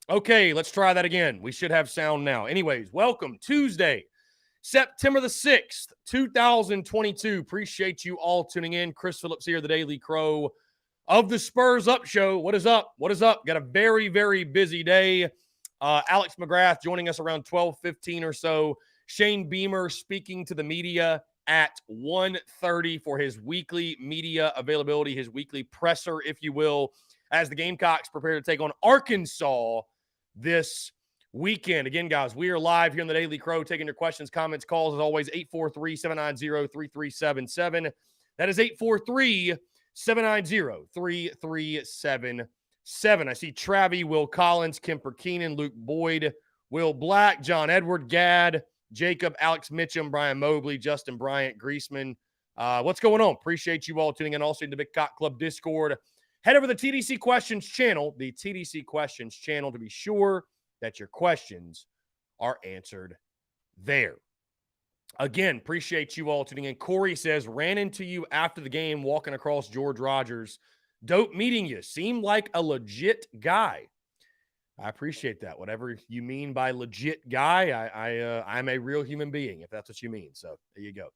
Okay, let's try that again. We should have sound now. Anyways, welcome Tuesday, September the 6th, 2022. Appreciate you all tuning in. Chris Phillips here, the Daily Crow of the Spurs Up Show. What is up? What is up? Got a very, very busy day. Alex McGrath joining us around 12:15 or so. Shane Beamer speaking to the media at 1:30 for his weekly media availability, his weekly presser, if you will, as the Gamecocks prepare to take on Arkansas this weekend. Again, guys, we are live here in the Daily Crow, taking your questions, comments, calls, as always, 843-790-3377. That is 843-790-3377. I see Travi, Will Collins, Kemper Keenan, Luke Boyd, Will Black, John Edward, Gadd, Jacob, Alex Mitchum, Brian Mobley, Justin Bryant, Griesman. What's going on? Appreciate you all tuning in. Also in the Big Cock Club Discord. Head over to the TDC Questions channel, the TDC Questions channel, to be sure that your questions are answered there. Again, appreciate you all tuning in. Corey says, ran into you after the game walking across George Rogers. Dope meeting you. Seemed like a legit guy. I appreciate that. Whatever you mean by legit guy, I'm a real human being, if that's what you mean. So there you go.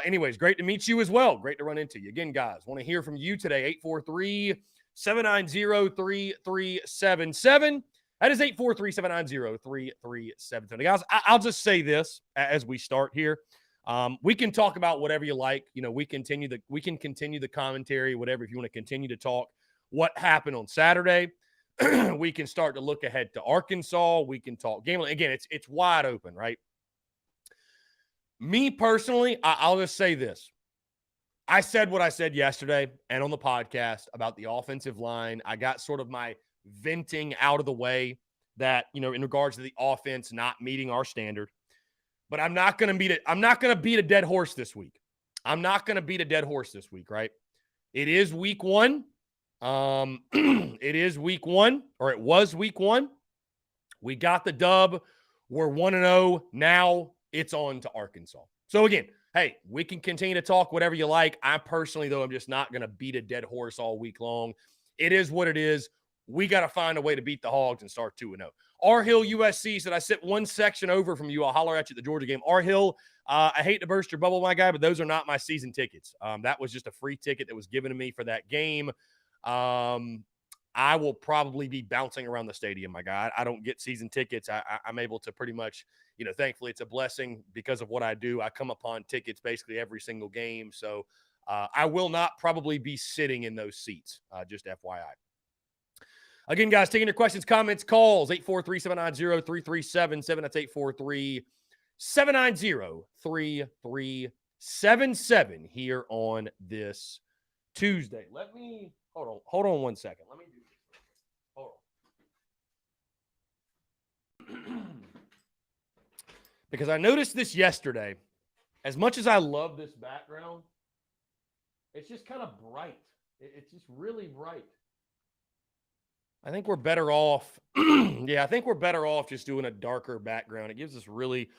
Anyways, great to meet you as well. Great to run into you. Again, guys, want to hear from you today. 843-790-3377. That is 843-790-3377. Guys, I'll just say this as we start here. We can talk about whatever you like. You know, we can continue the commentary, whatever. If you want to continue to talk what happened on Saturday, we can start to look ahead to Arkansas. We can talk game. Again, it's wide open, right? Me personally, I'll just say this. I said what I said yesterday and on the podcast about the offensive line. I got sort of my venting out of the way that, you know, in regards to the offense not meeting our standard. But I'm not going to beat it. I'm not going to beat a dead horse this week. I'm not going to beat a dead horse this week, right? It is week one. It is week one, or it was week one. We got the dub. We're 1-0. Now it's on to Arkansas. So again, hey, we can continue to talk whatever you like. I personally, though, I'm just not going to beat a dead horse all week long. It is what it is. We got to find a way to beat the Hogs and start 2-0. R. Hill, USC said, I sit one section over from you. I'll holler at you at the Georgia game. R. Hill, I hate to burst your bubble, my guy, but those are not my season tickets. That was just a free ticket that was given to me for that game. I will probably be bouncing around the stadium, my guy. I don't get season tickets. I'm able to pretty much, you know, thankfully it's a blessing because of what I do. I come upon tickets basically every single game. So I will not probably be sitting in those seats, just FYI. Again, guys, taking your questions, comments, calls, 843-790-3377. That's 843-790-3377 here on this Tuesday. Let me hold on 1 second. Let me do this. Hold on. Because I noticed this yesterday. As much as I love this background, it's just kind of bright. It's just really bright. I think we're better off. I think we're better off just doing a darker background. It gives us really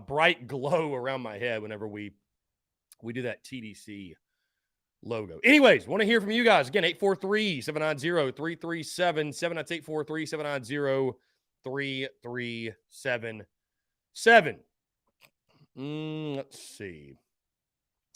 bright glow around my head whenever we do that TDC logo. Anyways, want to hear from you guys. Again, 843-790-3377. That's 843-790-3377. Let's see.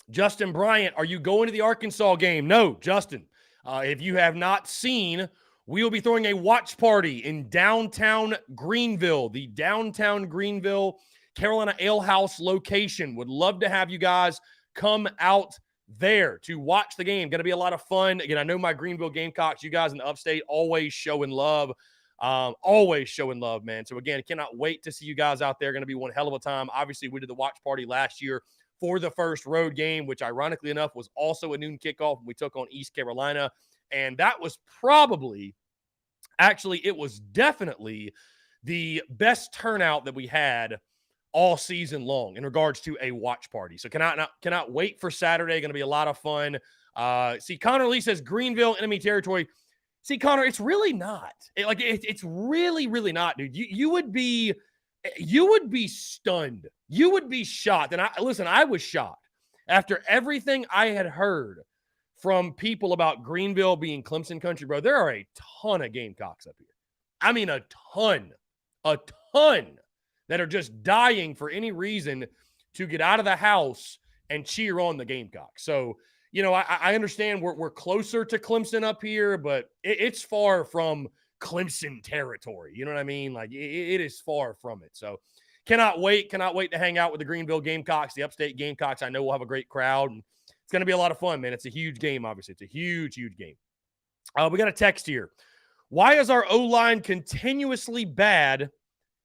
Justin Bryant, are you going to the Arkansas game? No, Justin. If you have not seen, we will be throwing a watch party in downtown Greenville, the downtown Greenville Carolina Ale House location. Would love to have you guys come out there to watch the game. Going to be a lot of fun. Again, I know my Greenville Gamecocks, you guys in the upstate, always showing love. Always showing love, man. So again, I cannot wait to see you guys out there. Going to be one hell of a time. Obviously, we did the watch party last year for the first road game, which ironically enough was also a noon kickoff. We took on East Carolina, and that was it was definitely the best turnout that we had all season long in regards to a watch party. So cannot wait for Saturday. Going to be a lot of fun. See, Connor Lee says Greenville enemy territory. See, Connor, it's really not. It's really, really not, dude. You would be stunned. You would be shocked. And I was shocked after everything I had heard from people about Greenville being Clemson country, bro. There are a ton of Gamecocks up here. I mean, a ton that are just dying for any reason to get out of the house and cheer on the Gamecocks. So, you know, I understand we're closer to Clemson up here, but it's far from Clemson territory. You know what I mean? Like it is far from it. So cannot wait to hang out with the Greenville Gamecocks, the upstate Gamecocks. I know we'll have a great crowd, and it's going to be a lot of fun, man. It's a huge game, obviously. It's a huge game. We got a text here. Why is our O-line continuously bad?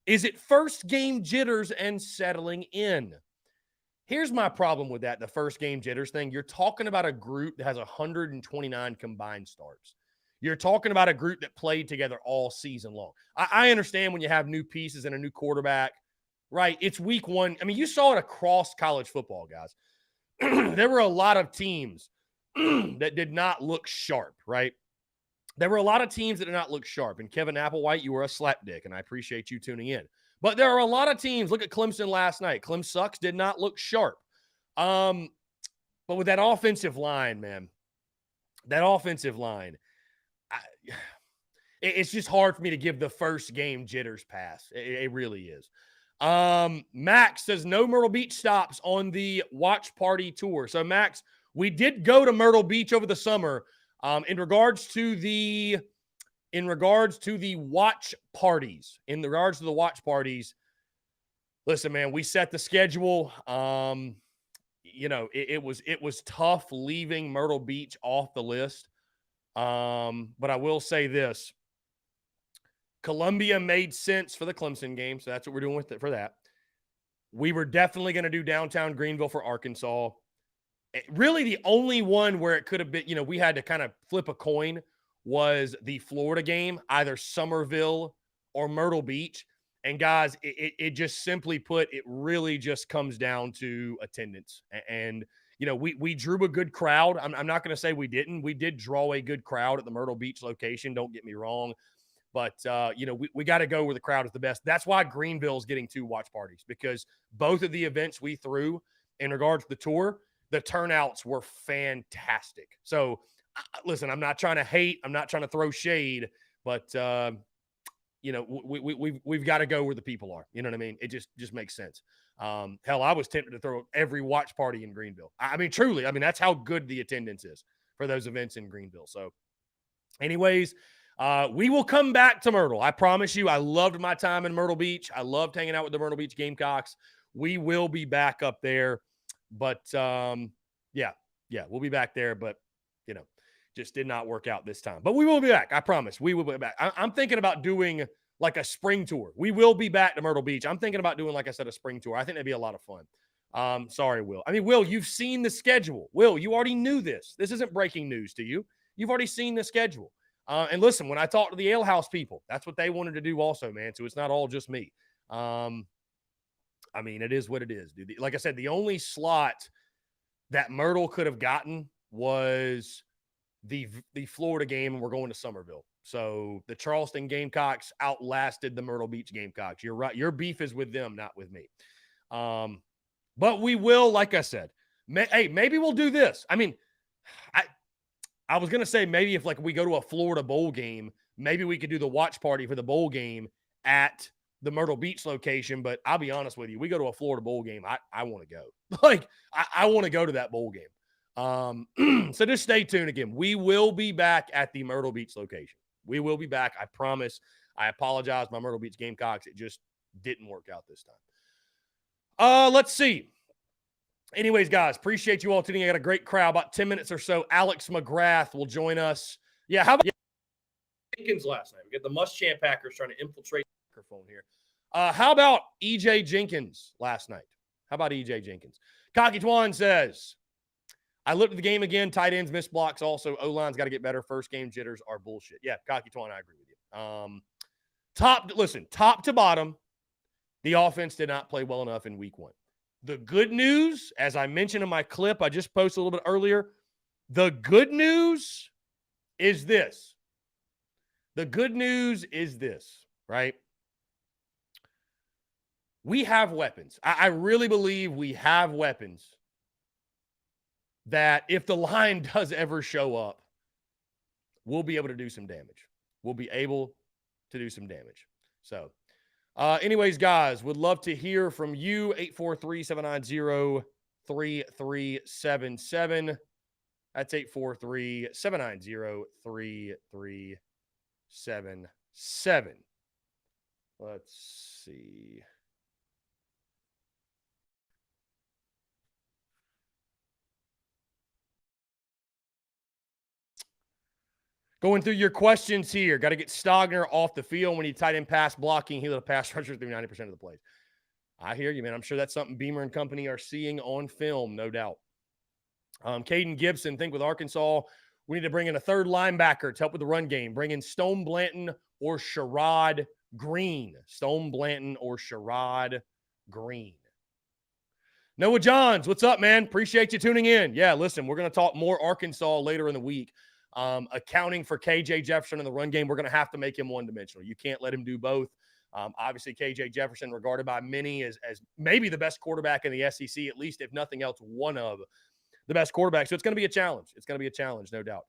Is it first game jitters and settling in? Here's my problem with that, the first game jitters thing. You're talking about a group that has 129 combined starts. You're talking about a group that played together all season long. I understand when you have new pieces and a new quarterback, right? It's week one. I mean, you saw it across college football, guys. There were a lot of teams that did not look sharp, right? There were a lot of teams that did not look sharp. And Kevin Applewhite, you were a slapdick, and I appreciate you tuning in. But there are a lot of teams. Look at Clemson last night. Clem sucks, did not look sharp. But with that offensive line, man, it's just hard for me to give the first game jitters pass. It really is. Max says no Myrtle Beach stops on the watch party tour. So, Max, we did go to Myrtle Beach over the summer. In regards to the watch parties, listen, man, we set the schedule. You know, it was tough leaving Myrtle Beach off the list. But I will say this. Columbia made sense for the Clemson game, so that's what we're doing with it for that. We were definitely going to do downtown Greenville for Arkansas. Really, the only one where it could have been, you know, we had to kind of flip a coin was the Florida game, either Somerville or Myrtle Beach. And guys, it just simply put, it really just comes down to attendance. And you know, we drew a good crowd. I'm not going to say we didn't. We did draw a good crowd at the Myrtle Beach location. Don't get me wrong. But, you know, we got to go where the crowd is the best. That's why Greenville's getting 2 watch parties, because both of the events we threw in regards to the tour, the turnouts were fantastic. So, listen, I'm not trying to hate. I'm not trying to throw shade. But, you know, we've got to go where the people are. You know what I mean? It just makes sense. Hell, I was tempted to throw every watch party in Greenville. I mean, truly. I mean, that's how good the attendance is for those events in Greenville. So, anyways, we will come back to Myrtle. I promise you. I loved my time in Myrtle Beach. I loved hanging out with the Myrtle Beach Gamecocks. We will be back up there. But, yeah, we'll be back there. But, you know, just did not work out this time. But we will be back. I promise. We will be back. I'm thinking about doing like a spring tour. We will be back to Myrtle Beach. I'm thinking about doing, like I said, a spring tour. I think that'd be a lot of fun. Sorry, Will. I mean, Will, you've seen the schedule. Will, you already knew this. This isn't breaking news to you. You've already seen the schedule. And listen, when I talked to the Ale House people, that's what they wanted to do also, man. So it's not all just me. I mean, it is what it is, dude. Like I said, the only slot that Myrtle could have gotten was the Florida game, and we're going to Somerville. So the Charleston Gamecocks outlasted the Myrtle Beach Gamecocks. You're right. Your beef is with them, not with me. But we will, like I said, maybe we'll do this. I mean, I was going to say maybe if like we go to a Florida bowl game, maybe we could do the watch party for the bowl game at the Myrtle Beach location. But I'll be honest with you, we go to a Florida bowl game, I want to go. Like, I want to go to that bowl game. So just stay tuned again. We will be back at the Myrtle Beach location. We will be back. I promise. I apologize, my Myrtle Beach Gamecocks. It just didn't work out this time. Let's see. Anyways, guys, appreciate you all tuning in. I got a great crowd, about 10 minutes or so. Alex McGrath will join us. Yeah, how about Jenkins last night? We got the Muschamp Packers trying to infiltrate the microphone here. How about E.J. Jenkins last night? How about E.J. Jenkins? Cocky Twan says, I looked at the game again. Tight ends, missed blocks. Also, O-line's got to get better. First game jitters are bullshit. Yeah, Cocky Twan, I agree with you. Top to bottom, the offense did not play well enough in week one. The good news, as I mentioned in my clip I just posted a little bit earlier, the good news is this. The good news is this, right? We have weapons. I really believe we have weapons that if the line does ever show up, we'll be able to do some damage. We'll be able to do some damage. So, anyways, guys, would love to hear from you. 843-790-3377. That's 843-790-3377. Let's see. Going through your questions here. Got to get Stogner off the field when he tight end pass blocking. He let a pass rusher through 90% of the plays. I hear you, man. I'm sure that's something Beamer and company are seeing on film, no doubt. Caden Gibson, think with Arkansas, we need to bring in a third linebacker to help with the run game. Bring in Stone Blanton or Sherrod Green. Stone Blanton or Sherrod Green. Noah Johns, what's up, man? Appreciate you tuning in. Yeah, listen, we're going to talk more Arkansas later in the week. Accounting for KJ Jefferson in the run game, we're going to have to make him one-dimensional. You can't let him do both. Obviously, KJ Jefferson, regarded by many as maybe the best quarterback in the SEC, at least if nothing else, one of the best quarterbacks. So it's going to be a challenge. It's going to be a challenge, no doubt.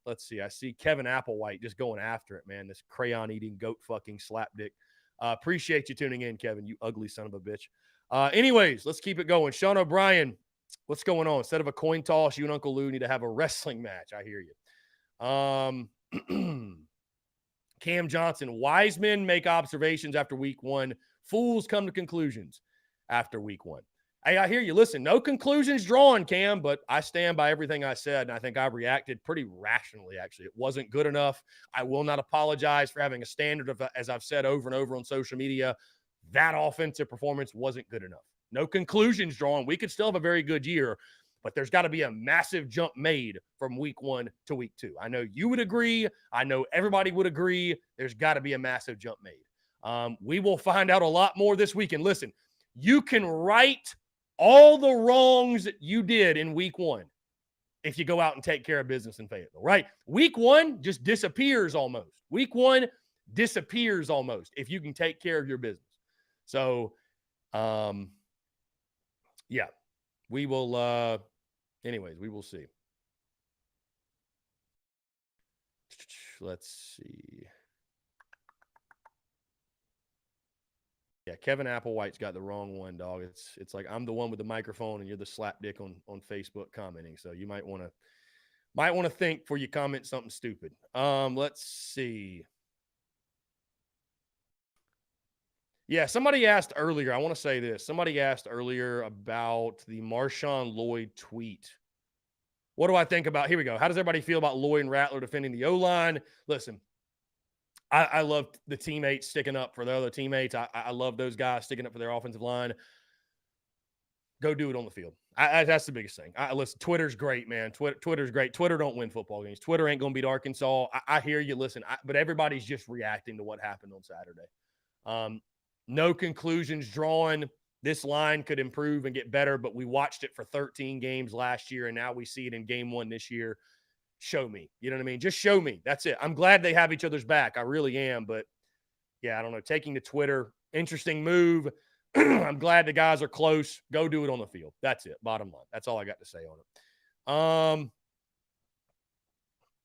Let's see. I see Kevin Applewhite just going after it, man. This crayon-eating, goat-fucking slapdick. Appreciate you tuning in, Kevin, you ugly son of a bitch. Anyways, let's keep it going. Sean O'Brien, what's going on? Instead of a coin toss, you and Uncle Lou need to have a wrestling match. I hear you. Cam Johnson, wise men make observations after week one. Fools come to conclusions after week one. Hey, I hear you. Listen, no conclusions drawn, Cam, but I stand by everything I said, and I think I've reacted pretty rationally, actually. It wasn't good enough. I will not apologize for having a standard of, as I've said over and over on social media, that offensive performance wasn't good enough. No conclusions drawn. We could still have a very good year, but there's got to be a massive jump made from week one to week two. I know you would agree. I know everybody would agree. There's got to be a massive jump made. We will find out a lot more this weekend. Listen, you can right all the wrongs you did in week one if you go out and take care of business in Fayetteville, right? Week one just disappears almost. Week one disappears almost if you can take care of your business. So, yeah, we will, anyways, we will see. Let's see. Yeah, Kevin Applewhite's got the wrong one, dog. It's like I'm the one with the microphone and you're the slapdick on Facebook commenting. So you might want to think before you comment something stupid. Let's see. Yeah, somebody asked earlier. I want to say this. Somebody asked earlier about the Marshawn Lloyd tweet. What do I think about? Here we go. How does everybody feel about Lloyd and Rattler defending the O-line? Listen, I love the teammates sticking up for their other teammates. I love those guys sticking up for their offensive line. Go do it on the field. That's the biggest thing. Listen, Twitter's great, man. Twitter's great. Twitter don't win football games. Twitter ain't going to beat Arkansas. I hear you. Listen, but everybody's just reacting to what happened on Saturday. No conclusions drawn. This line could improve and get better, but we watched it for 13 games last year, and now we see it in game one this year. Show me. You know what I mean? Just show me. That's it. I'm glad they have each other's back. I really am. But, yeah, I don't know. Taking to Twitter, interesting move. I'm glad the guys are close. Go do it on the field. That's it. Bottom line. That's all I got to say on it.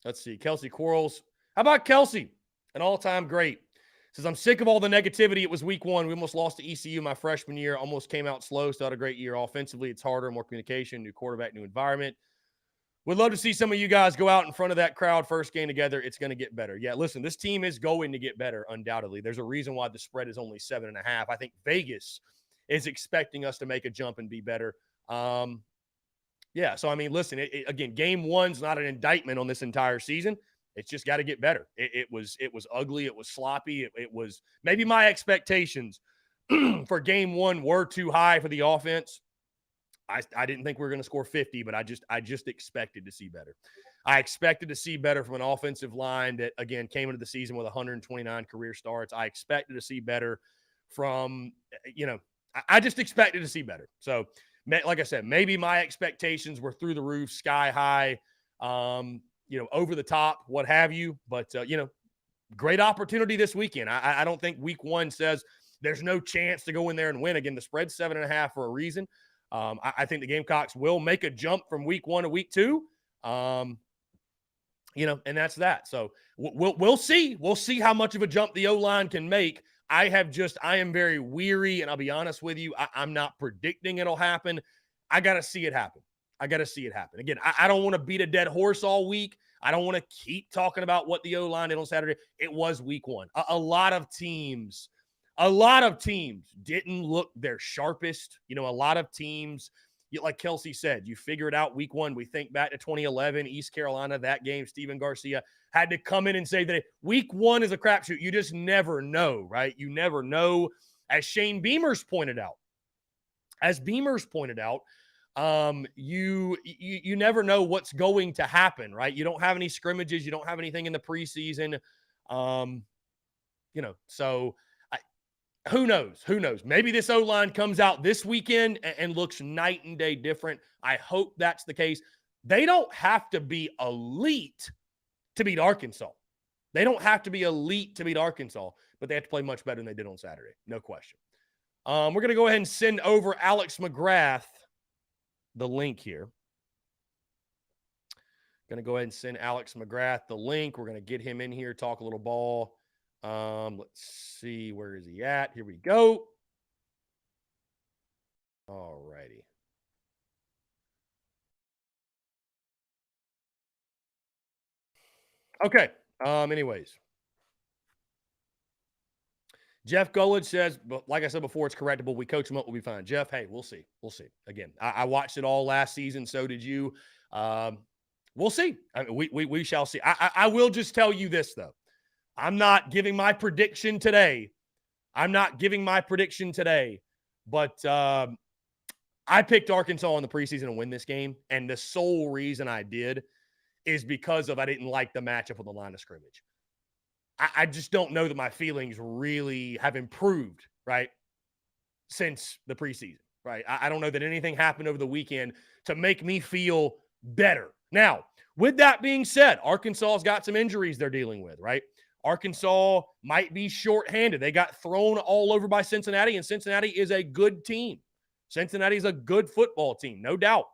Let's see. Kelsey Quarles. How about Kelsey? An all-time great. Says, I'm sick of all the negativity. It was week one. We almost lost to ECU my freshman year. Almost came out slow. Still had a great year. Offensively, it's harder, more communication, new quarterback, new environment. Would love to see some of you guys go out in front of that crowd first game together. It's going to get better. Yeah, listen, this team is going to get better, undoubtedly. There's a reason why the spread is only 7.5. I think Vegas is expecting us to make a jump and be better. Yeah, so, I mean, listen, again, game one's not an indictment on this entire season. It's just got to get better. It was ugly. It was sloppy. It was maybe my expectations for game one were too high for the offense. I didn't think we were going to score 50, but I just expected to see better. I expected to see better from an offensive line that, again, came into the season with 129 career starts. I expected to see better from, I just expected to see better. So, like I said, maybe my expectations were through the roof, sky high, over the top, what have you. But, great opportunity this weekend. I don't think week one says there's no chance to go in there and win. Again, the spread's 7.5 for a reason. I think the Gamecocks will make a jump from week 1 to week 2. And that's that. So we'll see. We'll see how much of a jump the O-line can make. I am very weary, and I'll be honest with you, I'm not predicting it'll happen. I got to see it happen. Again, I don't want to beat a dead horse all week. I don't want to keep talking about what the O-line did on Saturday. It was week 1. A lot of teams didn't look their sharpest. A lot of teams, like Kelsey said, you figure it out week 1. We think back to 2011, East Carolina, that game, Steven Garcia had to come in and say that week 1 is a crapshoot. You just never know, right? You never know. As Beamers pointed out, you never know what's going to happen, right? You don't have any scrimmages. You don't have anything in the preseason. So who knows? Maybe this O-line comes out this weekend and looks night and day different. I hope that's the case. They don't have to be elite to beat Arkansas. But they have to play much better than they did on Saturday. No question. We're going to go ahead and send over Alex McGrath the link here. Going to go ahead and send Alex McGrath the link. We're going to get him in here, talk a little ball. Let's see, where is he at? Here we go. All righty. Okay. Anyways. Jeff Gullidge says, but like I said before, it's correctable. We coach him up, we'll be fine. Jeff, hey, we'll see. Again, I watched it all last season. So did you. We'll see. We shall see. I will just tell you this, though. I'm not giving my prediction today. But I picked Arkansas in the preseason to win this game. And the sole reason I did is because I didn't like the matchup on the line of scrimmage. I just don't know that my feelings really have improved, right, since the preseason, right? I don't know that anything happened over the weekend to make me feel better. Now, with that being said, Arkansas's got some injuries they're dealing with, right? Arkansas might be shorthanded. They got thrown all over by Cincinnati, and Cincinnati is a good team. Cincinnati is a good football team, no doubt.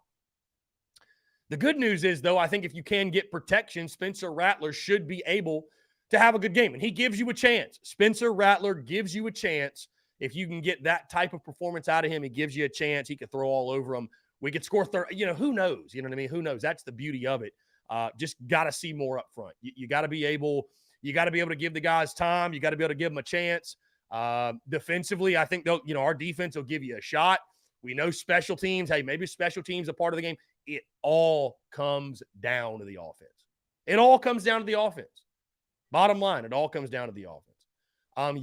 The good news is, though, I think if you can get protection, Spencer Rattler should be able to have a good game, and he gives you a chance. Spencer Rattler gives you a chance. If you can get that type of performance out of him, he gives you a chance. He could throw all over them. We could score 30. Who knows? You know what I mean? Who knows? That's the beauty of it. Just got to see more up front. You got to be able. You got to be able to give the guys time. You got to be able to give them a chance. Defensively, I think our defense will give you a shot. We know special teams. Hey, maybe special teams are part of the game. It all comes down to the offense. Bottom line, it all comes down to the offense.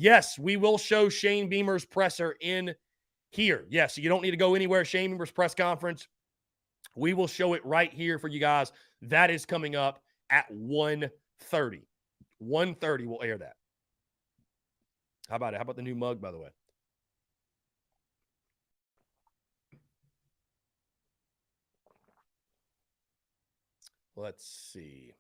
Yes, we will show Shane Beamer's presser in here. Yes, you don't need to go anywhere. Shane Beamer's press conference. We will show it right here for you guys. That is coming up at 1:30. 1:30, we'll air that. How about it? How about the new mug, by the way? Let's see.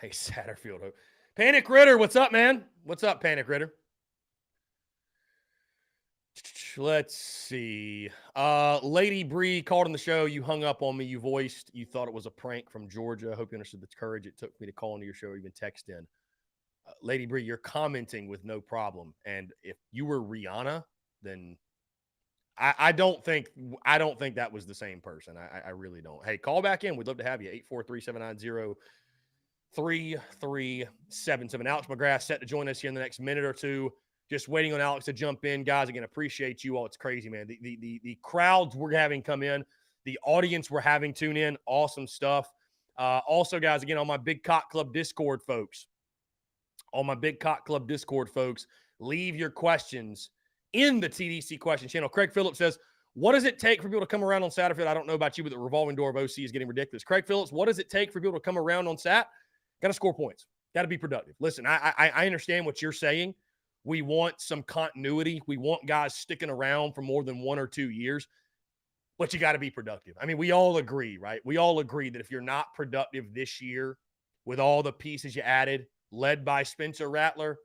Hey, Satterfield. Panic Ritter, what's up, man? What's up, Panic Ritter? Let's see. Lady Bree called on the show. You hung up on me. You thought it was a prank from Georgia. I hope you understood the courage it took me to call into your show or even text in. Lady Bree, you're commenting with no problem. And if you were Rihanna, then I don't think that was the same person. I really don't. Hey, call back in. We'd love to have you. 843-790-3377. Alex McGrath set to join us here in the next minute or two. Just waiting on Alex to jump in. Guys, again, appreciate you all. It's crazy, man. The crowds we're having come in, the audience we're having tune in, awesome stuff. Also, guys, again, on my Big Cock Club Discord, folks, leave your questions in the TDC question channel. Craig Phillips says, what does it take for people to come around on Satterfield? I don't know about you, but the revolving door of OC is getting ridiculous. Craig Phillips, what does it take for people to come around on Sat? Got to score points. Got to be productive. Listen, I understand what you're saying. We want some continuity. We want guys sticking around for more than 1 or 2 years. But you got to be productive. I mean, we all agree, right? We all agree that if you're not productive this year with all the pieces you added, led by Spencer Rattler,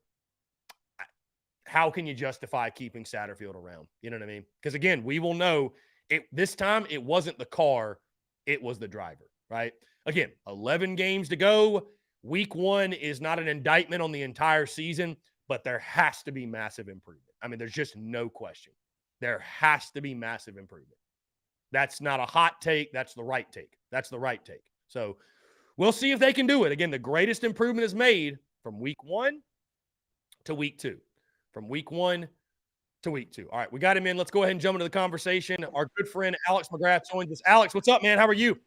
how can you justify keeping Satterfield around? You know what I mean? Because again, we will know it this time. It wasn't the car, it was the driver, right? Again, 11 games to go. Week 1 is not an indictment on the entire season, but there has to be massive improvement. I mean, there's just no question. There has to be massive improvement. That's not a hot take. That's the right take. That's the right take. So we'll see if they can do it. Again, the greatest improvement is made from week 1 to week 2. From week 1 to week 2. All right, we got him in. Let's go ahead and jump into the conversation. Our good friend Alex McGrath joins us. Alex, what's up, man? How are you?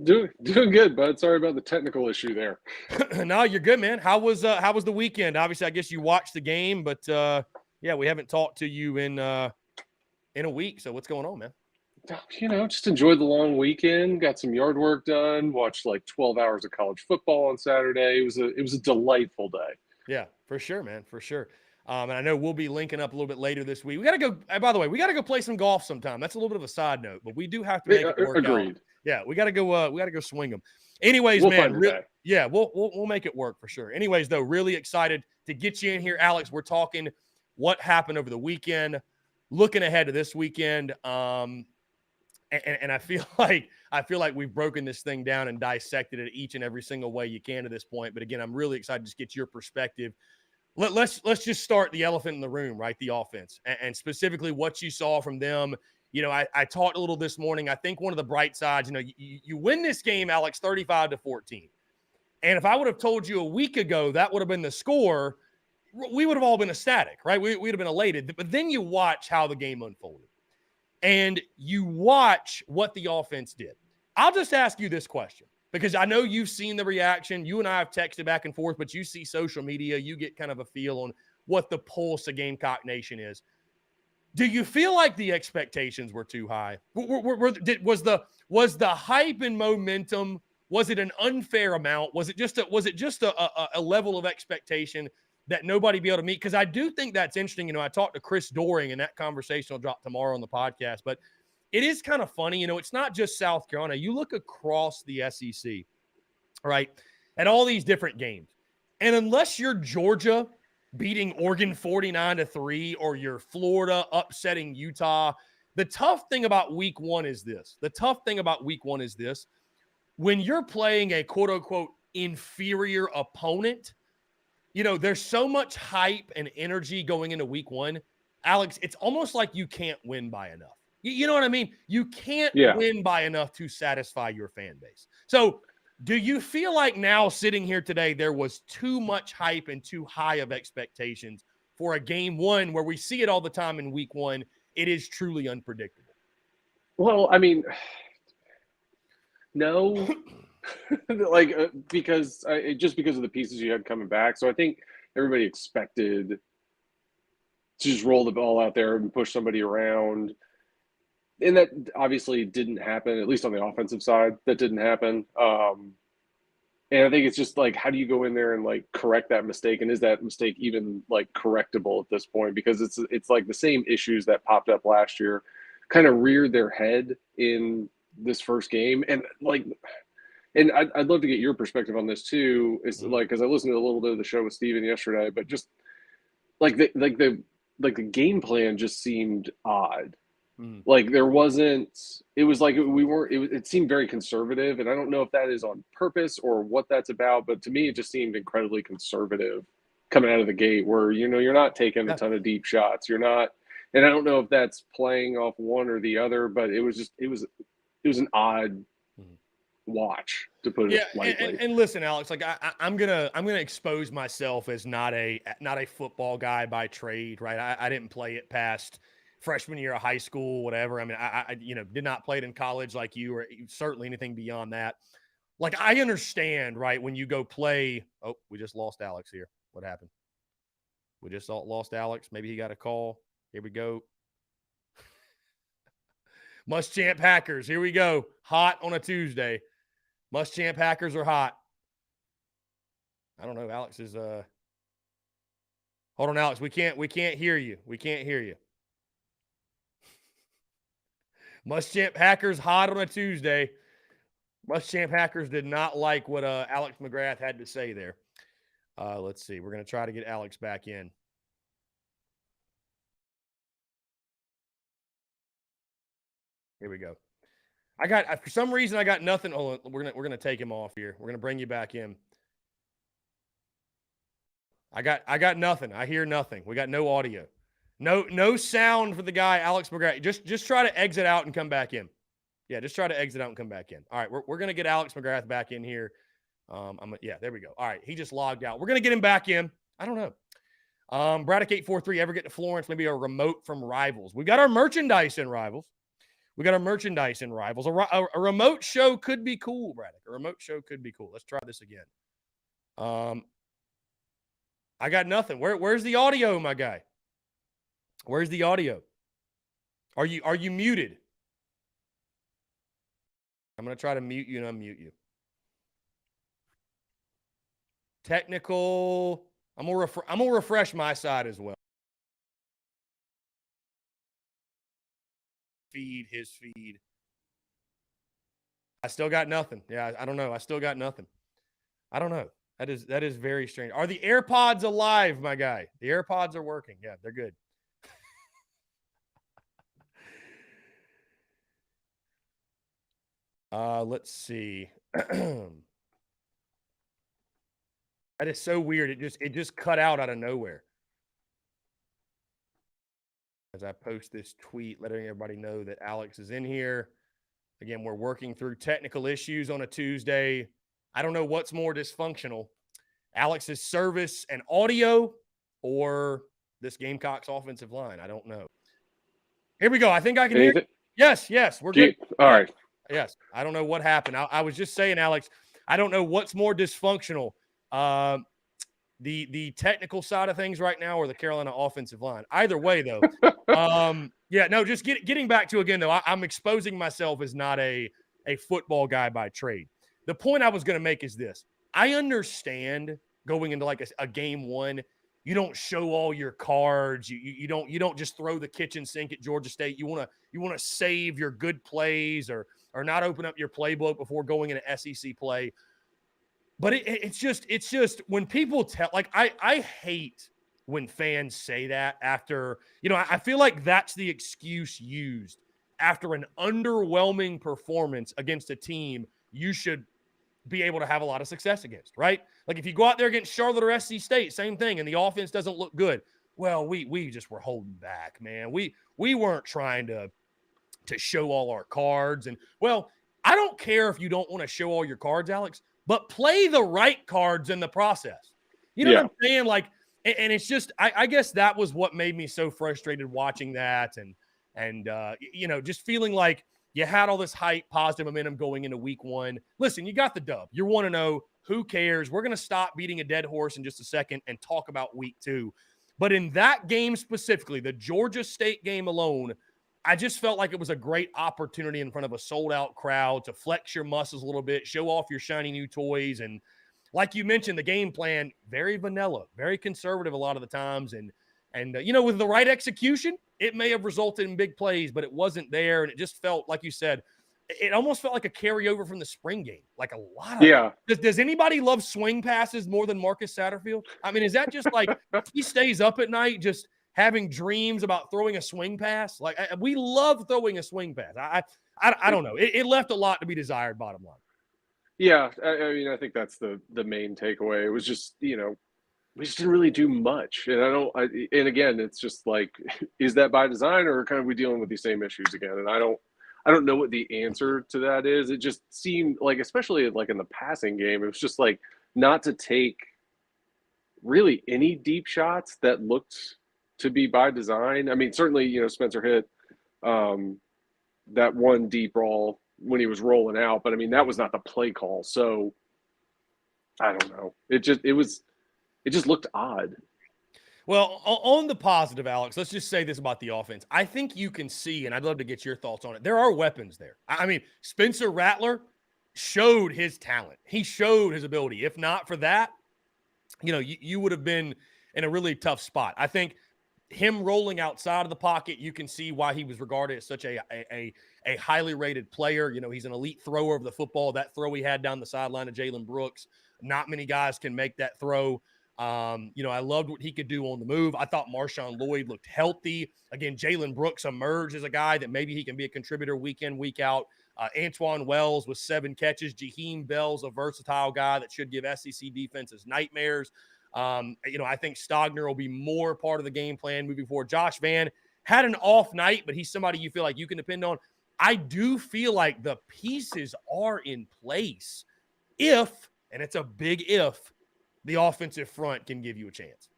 Doing good, bud. Sorry about the technical issue there. No, you're good, man. How was the weekend? Obviously, I guess you watched the game, but yeah, we haven't talked to you in a week. So what's going on, man? Just enjoyed the long weekend. Got some yard work done. Watched like 12 hours of college football on Saturday. It was a delightful day. Yeah, for sure, man, for sure. And I know we'll be linking up a little bit later this week. We got to go. By the way, we got to go play some golf sometime. That's a little bit of a side note, but we do have to make it work Agreed. out. Yeah, we got to go. We got to go swing them. Anyways, we'll man. Yeah, we'll make it work for sure. Anyways, though, really excited to get you in here, Alex. We're talking what happened over the weekend, looking ahead to this weekend. And I feel like we've broken this thing down and dissected it each and every single way you can to this point. But again, I'm really excited to just get your perspective. Let's just start the elephant in the room, right? The offense, and specifically what you saw from them. I talked a little this morning. I think one of the bright sides, you win this game, Alex, 35-14. And if I would have told you a week ago that would have been the score, we would have all been ecstatic, right? We'd have been elated. But then you watch how the game unfolded. And you watch what the offense did. I'll just ask you this question, because I know you've seen the reaction. You and I have texted back and forth, but you see social media. You get kind of a feel on what the pulse of Gamecock Nation is. Do you feel like the expectations were too high? Was the hype and momentum, was it an unfair amount? Was it just a level of expectation that nobody be able to meet? Because I do think that's interesting. I talked to Chris Doring, and that conversation will drop tomorrow on the podcast. But it is kind of funny. It's not just South Carolina. You look across the SEC, right, at all these different games. And unless you're Georgia beating Oregon 49-3 or you're Florida upsetting Utah, the tough thing about week 1 is this. When you're playing a quote-unquote inferior opponent, there's so much hype and energy going into week 1. Alex, it's almost like you can't win by enough. You know what I mean? You can't win by enough to satisfy your fan base. So do you feel like now sitting here today, there was too much hype and too high of expectations for a game 1 where we see it all the time in week 1? It is truly unpredictable. Well, I mean, no. Because of the pieces you had coming back. So I think everybody expected to just roll the ball out there and push somebody around. And that obviously didn't happen, at least on the offensive side. That didn't happen. And I think it's just like, how do you go in there and like correct that mistake? And is that mistake even like correctable at this point? Because it's like the same issues that popped up last year kind of reared their head in this first game. And I'd love to get your perspective on this too. It's like, because I listened to a little bit of the show with Steven yesterday, but just the game plan just seemed odd. Like there wasn't. It was like we weren't. It seemed very conservative, and I don't know if that is on purpose or what that's about. But to me, it just seemed incredibly conservative coming out of the gate. Where you're not taking a ton of deep shots. You're not, and I don't know if that's playing off one or the other. But it was an odd watch, to put it lightly. And listen, Alex, like I'm gonna expose myself as not a football guy by trade, right? I didn't play it past freshman year of high school, whatever. I mean, I did not play it in college like you, or certainly anything beyond that. Like I understand, right? When you go play, oh, we just lost Alex here. What happened? We just lost Alex. Maybe he got a call. Here we go. Muschamp Hackers. Here we go. Hot on a Tuesday. Muschamp Hackers are hot. I don't know. Alex is hold on, Alex. We can't hear you. We can't hear you. Muschamp Hackers hot on a Tuesday. Muschamp Hackers did not like what Alex McGrath had to say there. Let's see. We're going to try to get Alex back in. Here we go. For some reason, I got nothing. Hold on. We're gonna take him off here. We're gonna bring you back in. I got nothing. I hear nothing. We got no audio. No sound for the guy, Alex McGrath. Just try to exit out and come back in. Yeah, just try to exit out and come back in. All right, we're gonna get Alex McGrath back in here. There we go. All right, he just logged out. We're gonna get him back in. I don't know. Braddock 843, ever get to Florence? Maybe a remote from Rivals. We got our merchandise in Rivals. A remote show could be cool, Braddock. A remote show could be cool. Let's try this again. I got nothing. Where's the audio, my guy? Where's the audio? Are you muted? I'm gonna try to mute you and unmute you. Technical. I'm gonna refresh my side as well. His feed. I still got nothing. Yeah, I don't know. I still got nothing. I don't know. That is very strange. Are the AirPods alive, my guy? The AirPods are working. Yeah, they're good. Let's see. That is so weird. It just cut out of nowhere. As I post this tweet, letting everybody know that Alex is in here. Again, we're working through technical issues on a Tuesday. I don't know what's more dysfunctional, Alex's service and audio or this Gamecocks offensive line. I don't know. Here we go. I think I can hear you. Yes, we're good. All right. Yes. I don't know what happened. I was just saying, Alex, I don't know what's more dysfunctional, the technical side of things right now or the Carolina offensive line. Either way, though. Just getting back to, again, though, I'm exposing myself as not a football guy by trade. The point I was going to make is this. I understand going into like a game one, you don't show all your cards. You don't just throw the kitchen sink at Georgia State. You want to save your good plays or not open up your playbook before going into SEC play. But it's just when people tell, like, I hate when fans say that after, I feel like that's the excuse used after an underwhelming performance against a team you should be able to have a lot of success against, right? Like if you go out there against Charlotte or SC State, same thing, and the offense doesn't look good. Well, we just were holding back, man. We weren't trying to show all our cards. And, well, I don't care if you don't want to show all your cards, Alex, but play the right cards in the process. You know what I'm saying? Like, and it's just, I guess that was what made me so frustrated watching that. And just feeling like you had all this hype, positive momentum going into week one. Listen, you got the dub. You're 1-0. Who cares? We're going to stop beating a dead horse in just a second and talk about week two. But in that game specifically, the Georgia State game alone, I just felt like it was a great opportunity in front of a sold-out crowd to flex your muscles a little bit, show off your shiny new toys. And like you mentioned, the game plan, very vanilla, very conservative a lot of the times. And with the right execution, it may have resulted in big plays, but it wasn't there. And it just felt, like you said, it almost felt like a carryover from the spring game. Like a lot of Does anybody love swing passes more than Marcus Satterfield? I mean, is that just like he stays up at night just having dreams about throwing a swing pass? Like we love throwing a swing pass. I don't know. It left a lot to be desired, bottom line. Yeah, I mean, I think that's the main takeaway. It was just, we just didn't really do much. And and again, it's just like, is that by design or kind of we dealing with these same issues again? And I don't know what the answer to that is. It just seemed like, especially like in the passing game, it was just like not to take really any deep shots that looked to be by design. I mean, certainly, Spencer hit that one deep ball when he was rolling out, but I mean, that was not the play call. So I don't know. It just looked odd. Well, on the positive, Alex, let's just say this about the offense. I think you can see, and I'd love to get your thoughts on it, there are weapons there. I mean, Spencer Rattler showed his talent. He showed his ability. If not for that, you would have been in a really tough spot. I think him rolling outside of the pocket, you can see why he was regarded as such a highly rated player. He's an elite thrower of the football. That throw he had down the sideline of Jalen Brooks, not many guys can make that throw. I loved what he could do on the move. I thought Marshawn Lloyd looked healthy. Again, Jalen Brooks emerged as a guy that maybe he can be a contributor week in, week out. Antoine Wells with 7 catches. Jaheim Bell's a versatile guy that should give SEC defenses nightmares. I think Stogner will be more part of the game plan moving forward. Josh Vann had an off night, but he's somebody you feel like you can depend on. I do feel like the pieces are in place if, and it's a big if, the offensive front can give you a chance.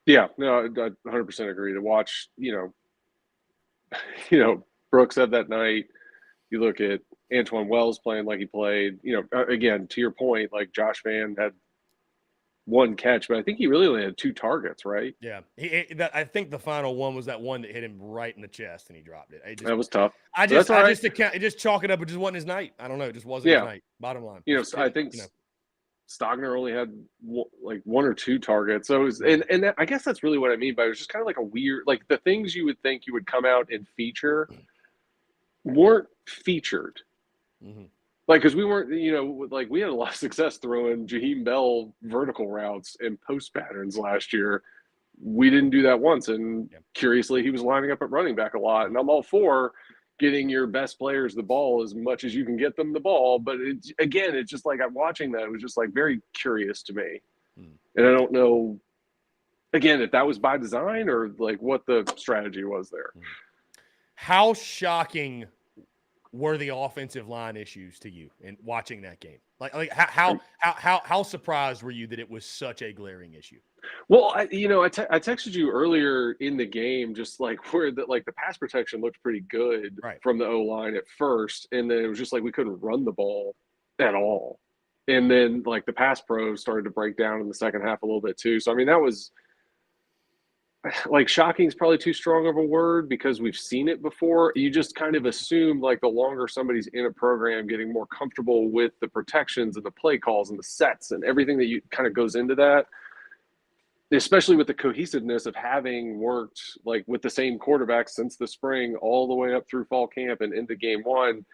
Yeah, no, I 100% agree. To watch, Brooks had that night. You look at Antoine Wells playing like he played. Again, to your point, like Josh Vann had 1 catch, but I think he really only had 2 targets, right? Yeah, I think the final one was that one that hit him right in the chest and he dropped it. That was tough. Just chalk it up. It just wasn't his night. I don't know. It just wasn't his night. Bottom line. I think Stogner only had 1 or 2 targets. So it was, and that, I guess that's really what I mean by it was just kind of like a weird, like the things you would think you would come out and feature weren't featured. Mm-hmm. Like, because we weren't, we had a lot of success throwing Jaheim Bell vertical routes and post patterns last year. We didn't do that once. And curiously, he was lining up at running back a lot. And I'm all for getting your best players the ball as much as you can get them the ball. But it's just like I'm watching that. It was just like very curious to me. And I don't know, again, if that was by design or like what the strategy was there. How shocking were the offensive line issues to you in watching that game? Like how surprised were you that it was such a glaring issue? Well, I texted you earlier in the game, just like where the pass protection looked pretty good from the O-line at first, and then it was just like we couldn't run the ball at all. And then like the pass pros started to break down in the second half a little bit too. So I mean that was like shocking is probably too strong of a word because we've seen it before. You just kind of assume like the longer somebody's in a program, getting more comfortable with the protections and the play calls and the sets and everything that you kind of goes into that, especially with the cohesiveness of having worked like with the same quarterback since the spring all the way up through fall camp and into game 1.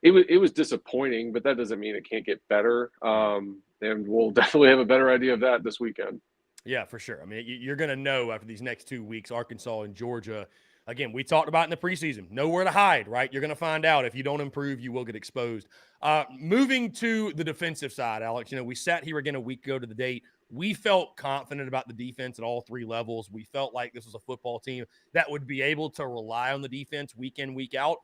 It was disappointing, but that doesn't mean it can't get better. And we'll definitely have a better idea of that this weekend. Yeah, for sure. I mean, you're going to know after these next 2 weeks, Arkansas and Georgia. Again, we talked about in the preseason, nowhere to hide, right? You're going to find out. If you don't improve, you will get exposed. Moving to the defensive side, Alex, we sat here again a week ago to the date. We felt confident about the defense at all 3 levels. We felt like this was a football team that would be able to rely on the defense week in, week out.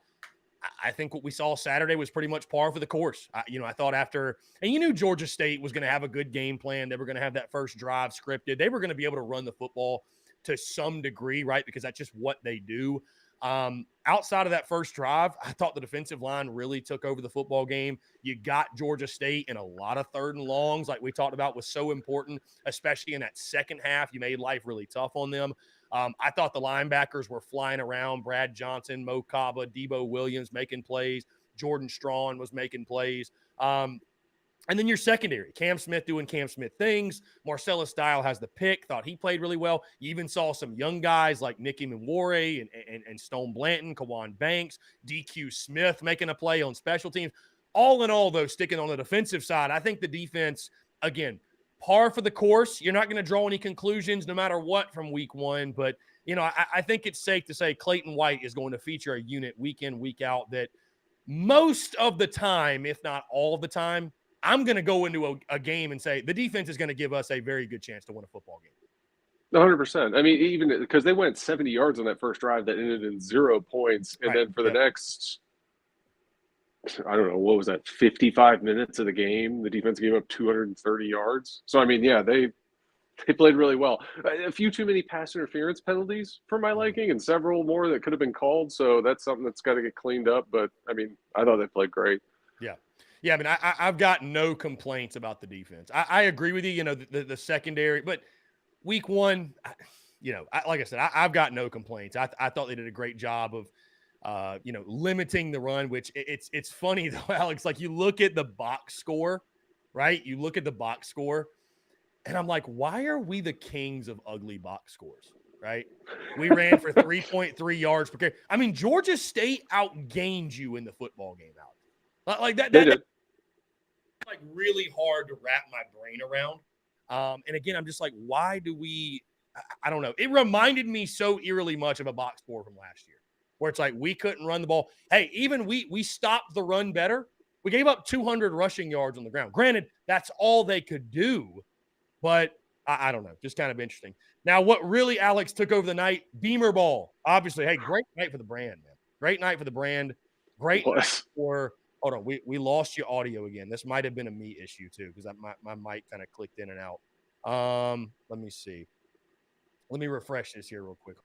I think what we saw Saturday was pretty much par for the course. I thought and you knew Georgia State was going to have a good game plan. They were going to have that first drive scripted. They were going to be able to run the football to some degree, right? Because that's just what they do. Outside of that first drive, I thought the defensive line really took over the football game. You got Georgia State in a lot of 3rd and longs, like we talked about, was so important, especially in that second half. You made life really tough on them. I thought the linebackers were flying around. Brad Johnson, Mo Kaba, Debo Williams making plays. Jordan Strawn was making plays. And then your secondary, Cam Smith doing Cam Smith things. Marcellus Dial has the pick. Thought he played really well. You even saw some young guys like Nicky Nwore and Stone Blanton, Kawan Banks, DQ Smith making a play on special teams. All in all, though, sticking on the defensive side, I think the defense, again, par for the course. You're not going to draw any conclusions no matter what from week 1. But, I think it's safe to say Clayton White is going to feature a unit week in, week out that most of the time, if not all the time, I'm going to go into a game and say the defense is going to give us a very good chance to win a football game. 100%. I mean, even because they went 70 yards on that first drive that ended in 0 points. And then for the next, I don't know, what was that, 55 minutes of the game, the defense gave up 230 yards. So, I mean, yeah, they played really well. A few too many pass interference penalties for my liking and several more that could have been called. So that's something that's got to get cleaned up. But, I mean, I thought they played great. Yeah. Yeah, I mean, I've got no complaints about the defense. I agree with you, the secondary. But week 1, like I said, I've got no complaints. I thought they did a great job of, limiting the run, which it's funny, though, Alex. Like, you look at the box score, right? You look at the box score, and I'm like, why are we the kings of ugly box scores, right? We ran for 3.3 yards per carry. I mean, Georgia State outgained you in the football game, Alex. Like that. Like really hard to wrap my brain around. And again, I'm just like, why do we – I don't know. It reminded me so eerily much of a box score from last year where it's like we couldn't run the ball. Hey, even we stopped the run better. We gave up 200 rushing yards on the ground. Granted, that's all they could do, but I don't know. Just kind of interesting. Now, what really, Alex, took over the night, Beamer ball. Obviously, hey, great night for the brand, man. Great night for the brand. Great night for – hold on. We lost your audio again. This might have been a me issue, too, because my mic kind of clicked in and out. Let me see. Let me refresh this here real quick.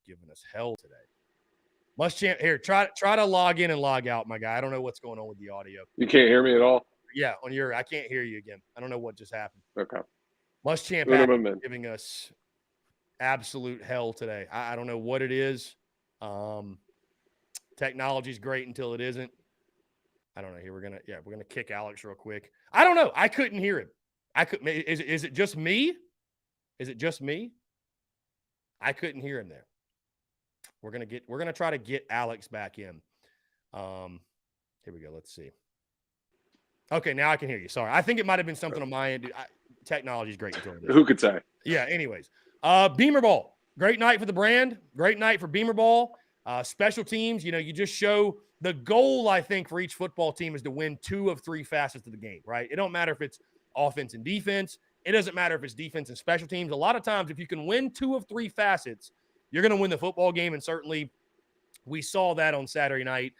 Giving us hell today. Muschamp here. Try to log in and log out, my guy. I don't know what's going on with the audio. You can't hear me at all? Yeah, I can't hear you again. I don't know what just happened. Okay. Muschamp giving us absolute hell today. I don't know what it is. Technology's great until it isn't. I don't know. Here we're gonna kick Alex real quick. I don't know. I couldn't hear him. Is it just me? Is it just me? I couldn't hear him there. We're gonna try to get Alex back in. Here we go. Let's see. Okay, now I can hear you. Sorry. I think it might have been something on my end. Technology's great until it isn't. Who could say? Yeah. Anyways, Beamer ball. Great night for the brand. Great night for Beamer ball. Special teams. You just show the goal. I think for each football team is to win 2 of 3 facets of the game. Right. It don't matter if it's offense and defense. It doesn't matter if it's defense and special teams. A lot of times, if you can win 2 of 3 facets, you're going to win the football game. And certainly we saw that on Saturday night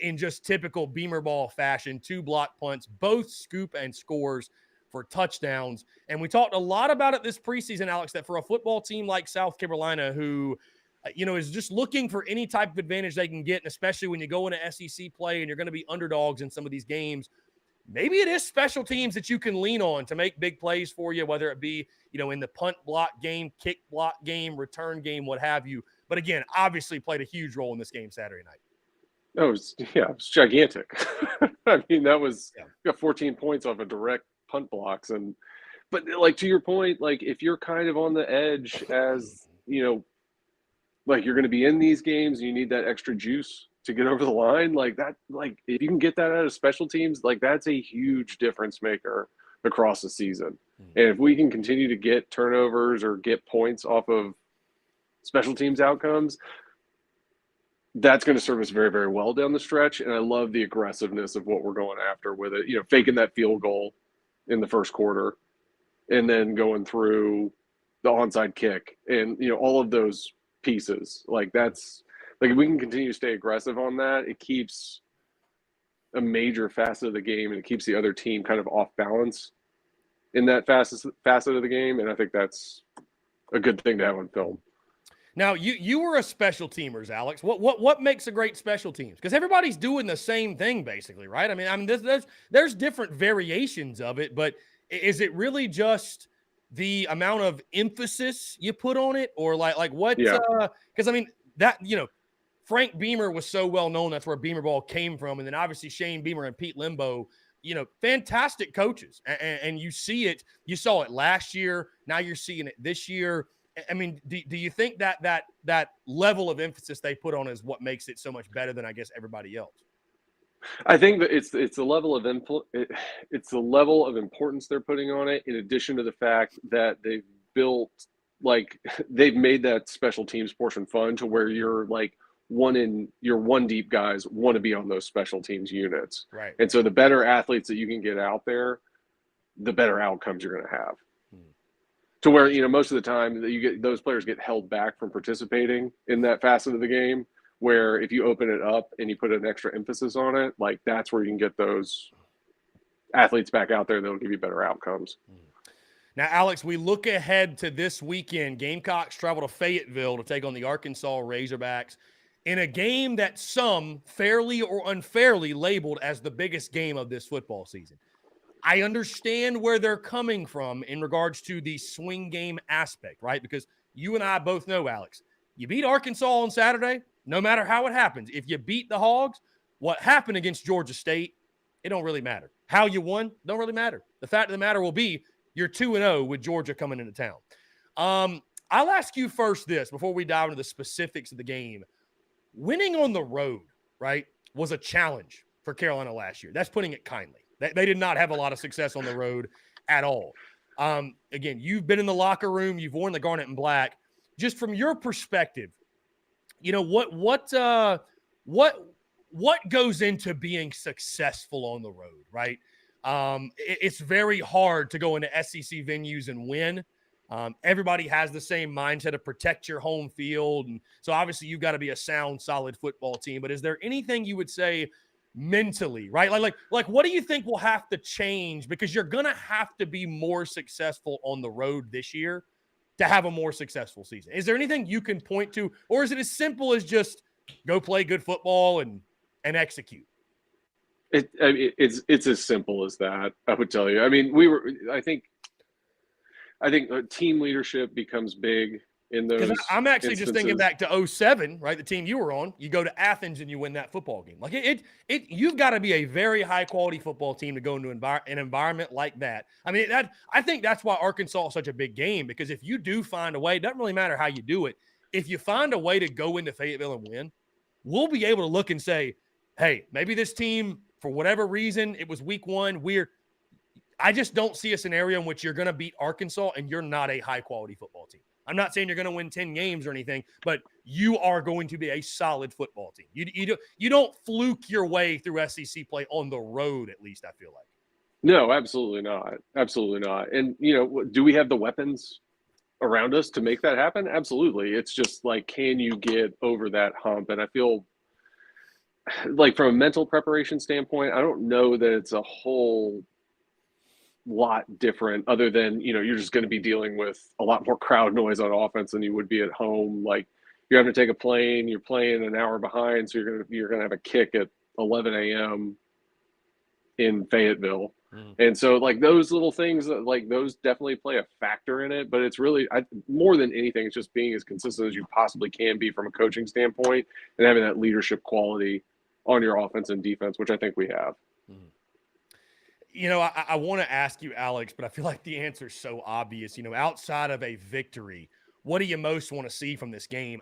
in just typical Beamer ball fashion. 2 block punts, both scoop and scores for touchdowns. And we talked a lot about it this preseason, Alex, that for a football team like South Carolina who, is just looking for any type of advantage they can get, and especially when you go into SEC play and you're going to be underdogs in some of these games, maybe it is special teams that you can lean on to make big plays for you, whether it be, in the punt block game, kick block game, return game, what have you. But again, obviously played a huge role in this game Saturday night. It was gigantic. I mean, that was got 14 points off of direct punt blocks. But like, to your point, like if you're kind of on the edge as, like you're going to be in these games and you need that extra juice to get over the line, like that, like if you can get that out of special teams, like that's a huge difference maker across the season. And if we can continue to get turnovers or get points off of special teams outcomes, that's going to serve us very, very well down the stretch. And I love the aggressiveness of what we're going after with it, faking that field goal in the first quarter and then going through the onside kick and, all of those pieces. Like that's like, if we can continue to stay aggressive on that, it keeps a major facet of the game and it keeps the other team kind of off balance in that facet of the game. And I think that's a good thing to have on film. Now, you were a special teamers, Alex. What makes a great special teams? Because everybody's doing the same thing, basically, right? I mean, there's different variations of it, but is it really just the amount of emphasis you put on it, or like what? Yeah. Because I mean that Frank Beamer was so well known. That's where Beamer ball came from, and then obviously Shane Beamer and Pete Limbo. Fantastic coaches, and you see it. You saw it last year. Now you're seeing it this year. I mean, do you think that level of emphasis they put on is what makes it so much better than, I guess, everybody else? I think that it's the level of it's the level of importance they're putting on it, in addition to the fact that they've made that special teams portion fun to where you're like one deep guys want to be on those special teams units. Right. And so the better athletes that you can get out there, the better outcomes you're going to have. To where, most of the time that those players get held back from participating in that facet of the game, where if you open it up and you put an extra emphasis on it, like that's where you can get those athletes back out there that'll give you better outcomes. Now, Alex, we look ahead to this weekend. Gamecocks travel to Fayetteville to take on the Arkansas Razorbacks in a game that some fairly or unfairly labeled as the biggest game of this football season. I understand where they're coming from in regards to the swing game aspect, right? Because you and I both know, Alex, you beat Arkansas on Saturday, no matter how it happens. If you beat the Hogs, what happened against Georgia State, it don't really matter. How you won, don't really matter. The fact of the matter will be you're 2-0 with Georgia coming into town. I'll ask you first this before we dive into the specifics of the game. Winning on the road, right, was a challenge for Carolina last year. That's putting it kindly. They did not have a lot of success on the road at all. Again, you've been in the locker room, you've worn the garnet and black. Just from your perspective, what goes into being successful on the road, right? It's very hard to go into SEC venues and win. Everybody has the same mindset of protect your home field. And so obviously you've got to be a sound, solid football team. But is there anything you would say mentally, right? Like what do you think will have to change? Because you're going to have to be more successful on the road this year to have a more successful season. Is there anything you can point to? Or is it as simple as just go play good football and execute? It's as simple as that, I would tell you. I mean, I think team leadership becomes big in those. I'm actually instances. Just thinking back to 2007, right? The team you were on. You go to Athens and you win that football game. Like you've got to be a very high quality football team to go into an environment like that. I mean, I think that's why Arkansas is such a big game, because if you do find a way, it doesn't really matter how you do it. If you find a way to go into Fayetteville and win, we'll be able to look and say, hey, maybe this team, for whatever reason, it was week one, I just don't see a scenario in which you're going to beat Arkansas and you're not a high-quality football team. I'm not saying you're going to win 10 games or anything, but you are going to be a solid football team. You don't fluke your way through SEC play on the road, at least I feel like. No, absolutely not. Absolutely not. And, do we have the weapons around us to make that happen? Absolutely. It's just like, can you get over that hump? And I feel like from a mental preparation standpoint, I don't know that it's a whole lot different other than, you're just going to be dealing with a lot more crowd noise on offense than you would be at home. Like, you're having to take a plane, you're playing an hour behind, so you're going to have a kick at 11 a.m. in Fayetteville. And so, like, those little things, like, those definitely play a factor in it. But it's really, more than anything, it's just being as consistent as you possibly can be from a coaching standpoint and having that leadership quality on your offense and defense, which I think we have. I want to ask you, Alex, but I feel like the answer is so obvious. Outside of a victory, what do you most want to see from this game?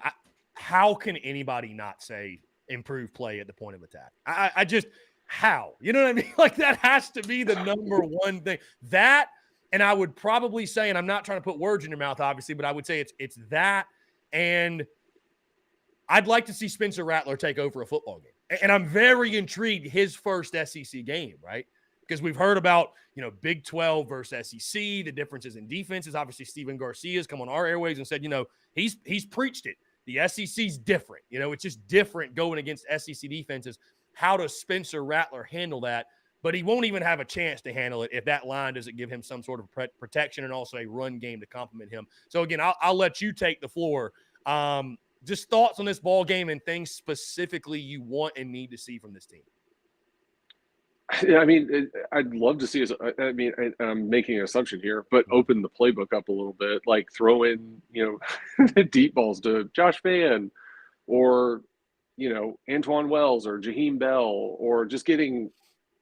How can anybody not say improve play at the point of attack? I just – how? You know what I mean? Like, that has to be the number one thing. That, and I would probably say, and I'm not trying to put words in your mouth, obviously, but I would say it's that, and I'd like to see Spencer Rattler take over a football game. And I'm very intrigued, his first SEC game, right? Because we've heard about, Big 12 versus SEC, the differences in defenses. Obviously, Stephen Garcia's come on our airways and said, he's preached it. The SEC's different. It's just different going against SEC defenses. How does Spencer Rattler handle that? But he won't even have a chance to handle it if that line doesn't give him some sort of protection and also a run game to complement him. So, again, I'll let you take the floor. Just thoughts on this ball game and things specifically you want and need to see from this team. Yeah, I mean, I'd love to see us. I mean, I'm making an assumption here, but open the playbook up a little bit, like throw in, the deep balls to Josh Vann or, Antoine Wells or Jaheim Bell, or just getting,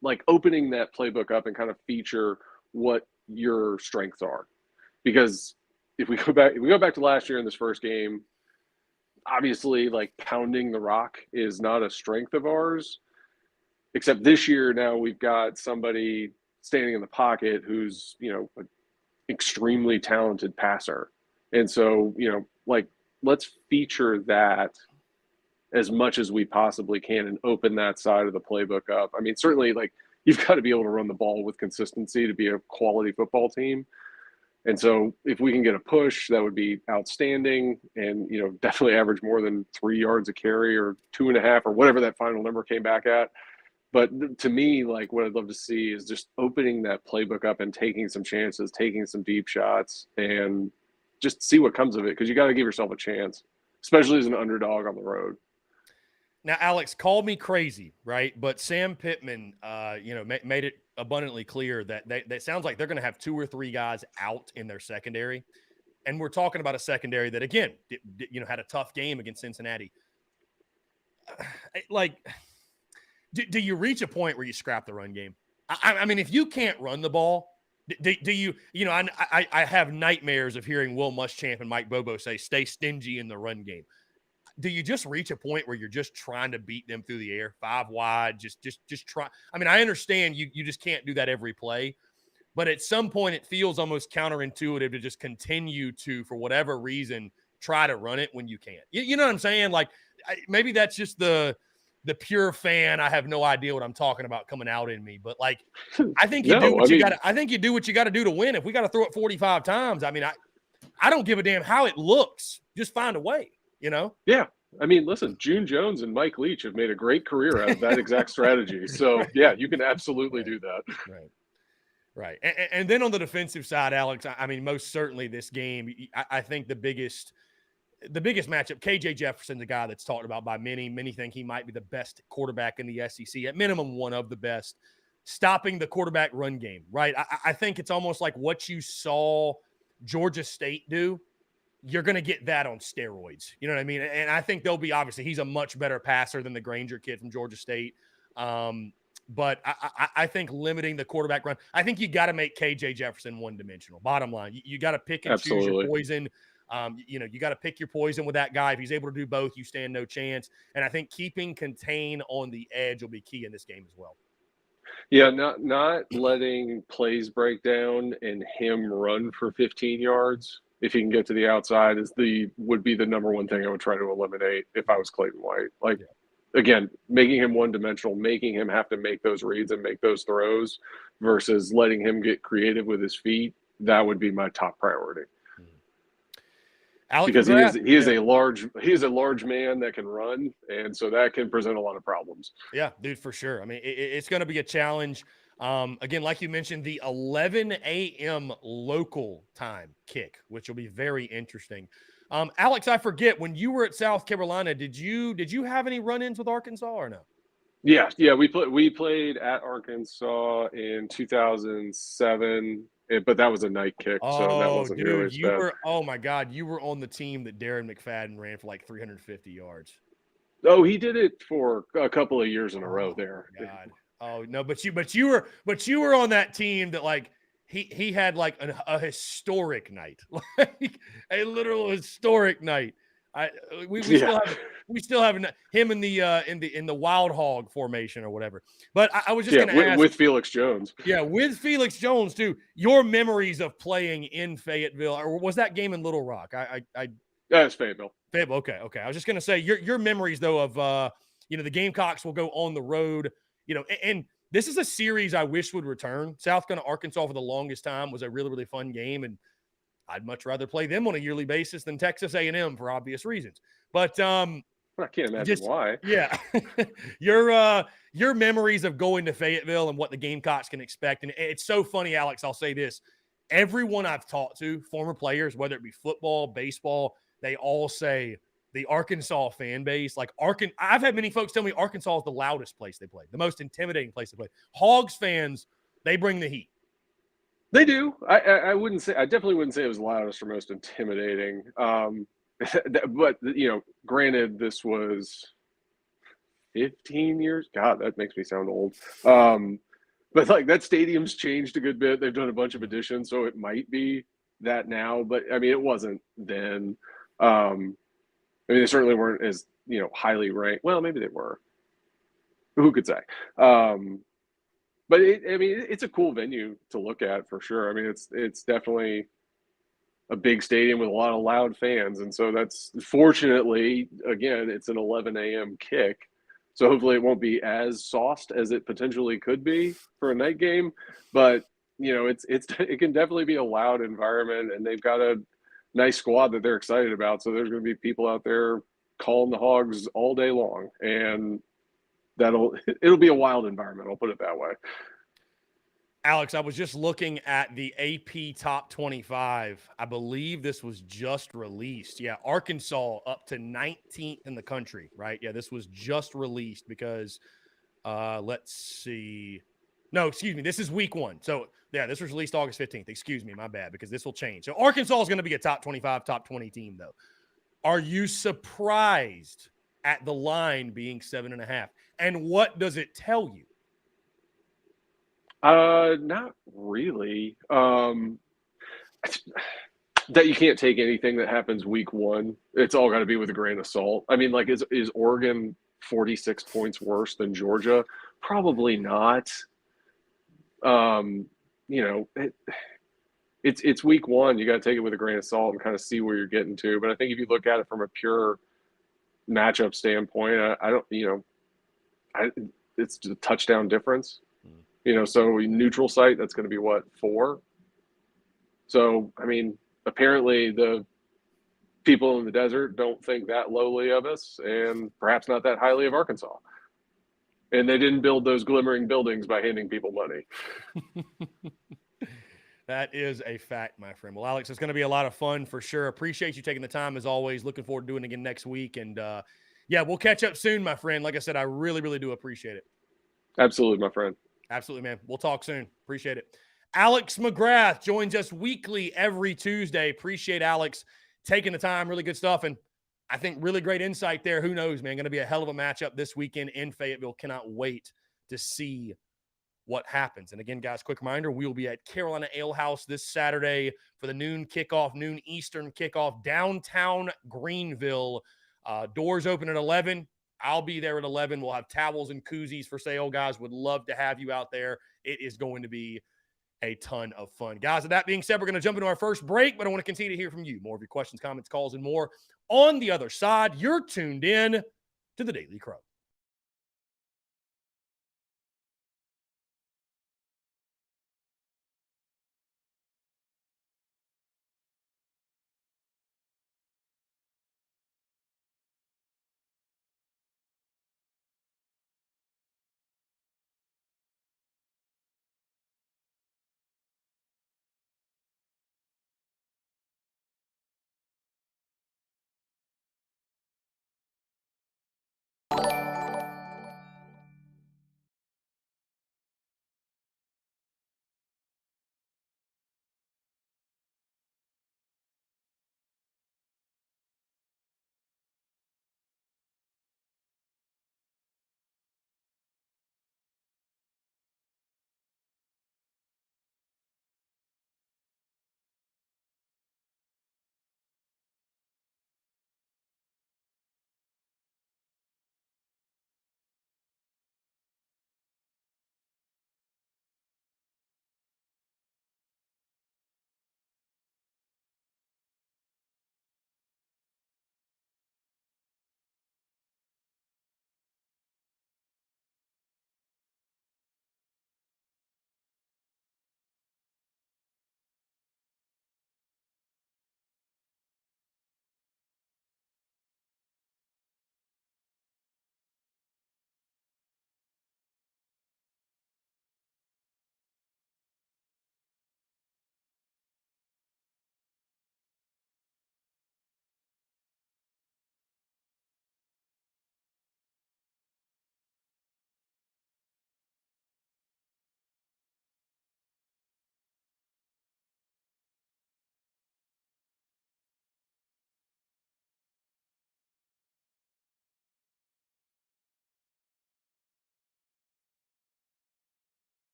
like, opening that playbook up and kind of feature what your strengths are. Because if we go back to last year in this first game, obviously, like, pounding the rock is not a strength of ours. Except this year, now we've got somebody standing in the pocket who's, an extremely talented passer. And so, like, let's feature that as much as we possibly can and open that side of the playbook up. I mean, certainly, like, you've got to be able to run the ball with consistency to be a quality football team. And so if we can get a push, that would be outstanding, and, definitely average more than 3 yards a carry or 2.5 or whatever that final number came back at. But to me, like, what I'd love to see is just opening that playbook up and taking some chances, taking some deep shots, and just see what comes of it, because you got to give yourself a chance, especially as an underdog on the road. Now, Alex, call me crazy, right? But Sam Pittman, made it abundantly clear that that sounds like they're going to have 2 or 3 guys out in their secondary. And we're talking about a secondary that, again, had a tough game against Cincinnati. Do you reach a point where you scrap the run game? I mean, if you can't run the ball, do you I have nightmares of hearing Will Muschamp and Mike Bobo say, stay stingy in the run game. do you just reach a point where you're just trying to beat them through the air, 5 wide, just try? I mean, I understand you just can't do that every play, but at some point it feels almost counterintuitive to just continue to, for whatever reason, try to run it when you can't. You know what I'm saying? Like, maybe that's just the pure fan. I have no idea what I'm talking about coming out in me, but like, I think you do what you got to. I think you do what you got to do to win. If we got to throw it 45 times, I mean, I don't give a damn how it looks. Just find a way, you know? Yeah. I mean, listen, June Jones and Mike Leach have made a great career out of that exact strategy. So, yeah, you can absolutely do that. Right. Right. And then on the defensive side, Alex, I mean, most certainly this game, I think the biggest matchup, KJ Jefferson's a guy that's talked about by many. Many think he might be the best quarterback in the SEC, at minimum one of the best. Stopping the quarterback run game, right? I think it's almost like what you saw Georgia State do. You're going to get that on steroids. You know what I mean? And I think they'll be, obviously, he's a much better passer than the Granger kid from Georgia State. But I think limiting the quarterback run, I think you got to make KJ Jefferson one-dimensional. Bottom line, you got to pick and choose your poison. You got to pick your poison with that guy. If he's able to do both, you stand no chance. And I think keeping contain on the edge will be key in this game as well. Yeah, not letting plays break down and him run for 15 yards if he can get to the outside would be the number one thing I would try to eliminate if I was Clayton White. Like, again, making him one-dimensional, making him have to make those reads and make those throws versus letting him get creative with his feet, that would be my top priority. Alex because McGrath, he is a large man that can run, and so that can present a lot of problems. Yeah, dude, for sure. I mean, it's going to be a challenge. Again, like you mentioned, the 11 a.m. local time kick, which will be very interesting. Alex, I forget, when you were at South Carolina, did you have any run-ins with Arkansas or no? Yeah, we played at Arkansas in 2007. But that was a night kick, so that wasn't really as bad. Oh my God, you were on the team that Darren McFadden ran for like 350 yards. Oh, he did it for a couple of years in a row there. God. Oh no, but you were on that team that, like, he had like a historic night, like a literal historic night. We still have him in the wild hog formation or whatever. But I was just going to ask, with Felix Jones. Yeah, with Felix Jones too. Your memories of playing in Fayetteville, or was that game in Little Rock? That's Fayetteville. Fayetteville. Okay. I was just going to say your memories though of the Gamecocks will go on the road. And this is a series I wish would return. South Carolina, Arkansas for the longest time was a really, really fun game, and I'd much rather play them on a yearly basis than Texas A&M for obvious reasons. But I can't imagine why. Yeah, your memories of going to Fayetteville and what the Gamecocks can expect, and it's so funny, Alex. I'll say this: everyone I've talked to, former players, whether it be football, baseball, they all say the Arkansas fan base, like I've had many folks tell me Arkansas is the loudest place they play, the most intimidating place they play. Hogs fans, they bring the heat. They do. I definitely wouldn't say it was the loudest or most intimidating. But granted, this was 15 years. God, that makes me sound old. But like that stadium's changed a good bit. They've done a bunch of additions, so it might be that now. But I mean, it wasn't then. I mean, they certainly weren't as highly ranked. Well, maybe they were. Who could say? But it's a cool venue to look at for sure. I mean, it's definitely a big stadium with a lot of loud fans, and so that's fortunately, again, it's an 11 a.m. kick, so hopefully it won't be as sauced as it potentially could be for a night game. But it can definitely be a loud environment, and they've got a nice squad that they're excited about. So there's going to be people out there calling the Hogs all day long, and it'll be a wild environment. I'll put it that way. Alex, I was just looking at the AP Top 25. I believe this was just released. Yeah, Arkansas up to 19th in the country, right? Yeah, this was just released because, let's see. No, excuse me. This is week 1. So, yeah, this was released August 15th. Excuse me, my bad, because this will change. So, Arkansas is going to be a top 25, top 20 team, though. Are you surprised at the line being 7.5? And what does it tell you? Not really. that you can't take anything that happens week one. It's all got to be with a grain of salt. I mean, like, is Oregon 46 points worse than Georgia? Probably not. Um, you know, it's week one. You got to take it with a grain of salt and kind of see where you're getting to. But I think if you look at it from a pure matchup standpoint, I don't, it's a touchdown difference. So neutral site, that's going to be what, 4? So, I mean, apparently the people in the desert don't think that lowly of us, and perhaps not that highly of Arkansas. And they didn't build those glimmering buildings by handing people money. That is a fact, my friend. Well, Alex, it's going to be a lot of fun for sure. Appreciate you taking the time as always. Looking forward to doing it again next week. And yeah, we'll catch up soon, my friend. Like I said, I really, really do appreciate it. Absolutely, my friend. Absolutely, man. We'll talk soon. Appreciate it. Alex McGrath joins us weekly every Tuesday. Appreciate Alex taking the time. Really good stuff. And I think really great insight there. Who knows, man? Going to be a hell of a matchup this weekend in Fayetteville. Cannot wait to see what happens. And again, guys, quick reminder, we will be at Carolina Ale House this Saturday for the noon Eastern kickoff, downtown Greenville. Doors open at 11. I'll be there at 11. We'll have towels and koozies for sale, guys. Would love to have you out there. It is going to be a ton of fun. Guys, with that being said, we're going to jump into our first break, but I want to continue to hear from you. More of your questions, comments, calls, and more on the other side. You're tuned in to the Daily Crow.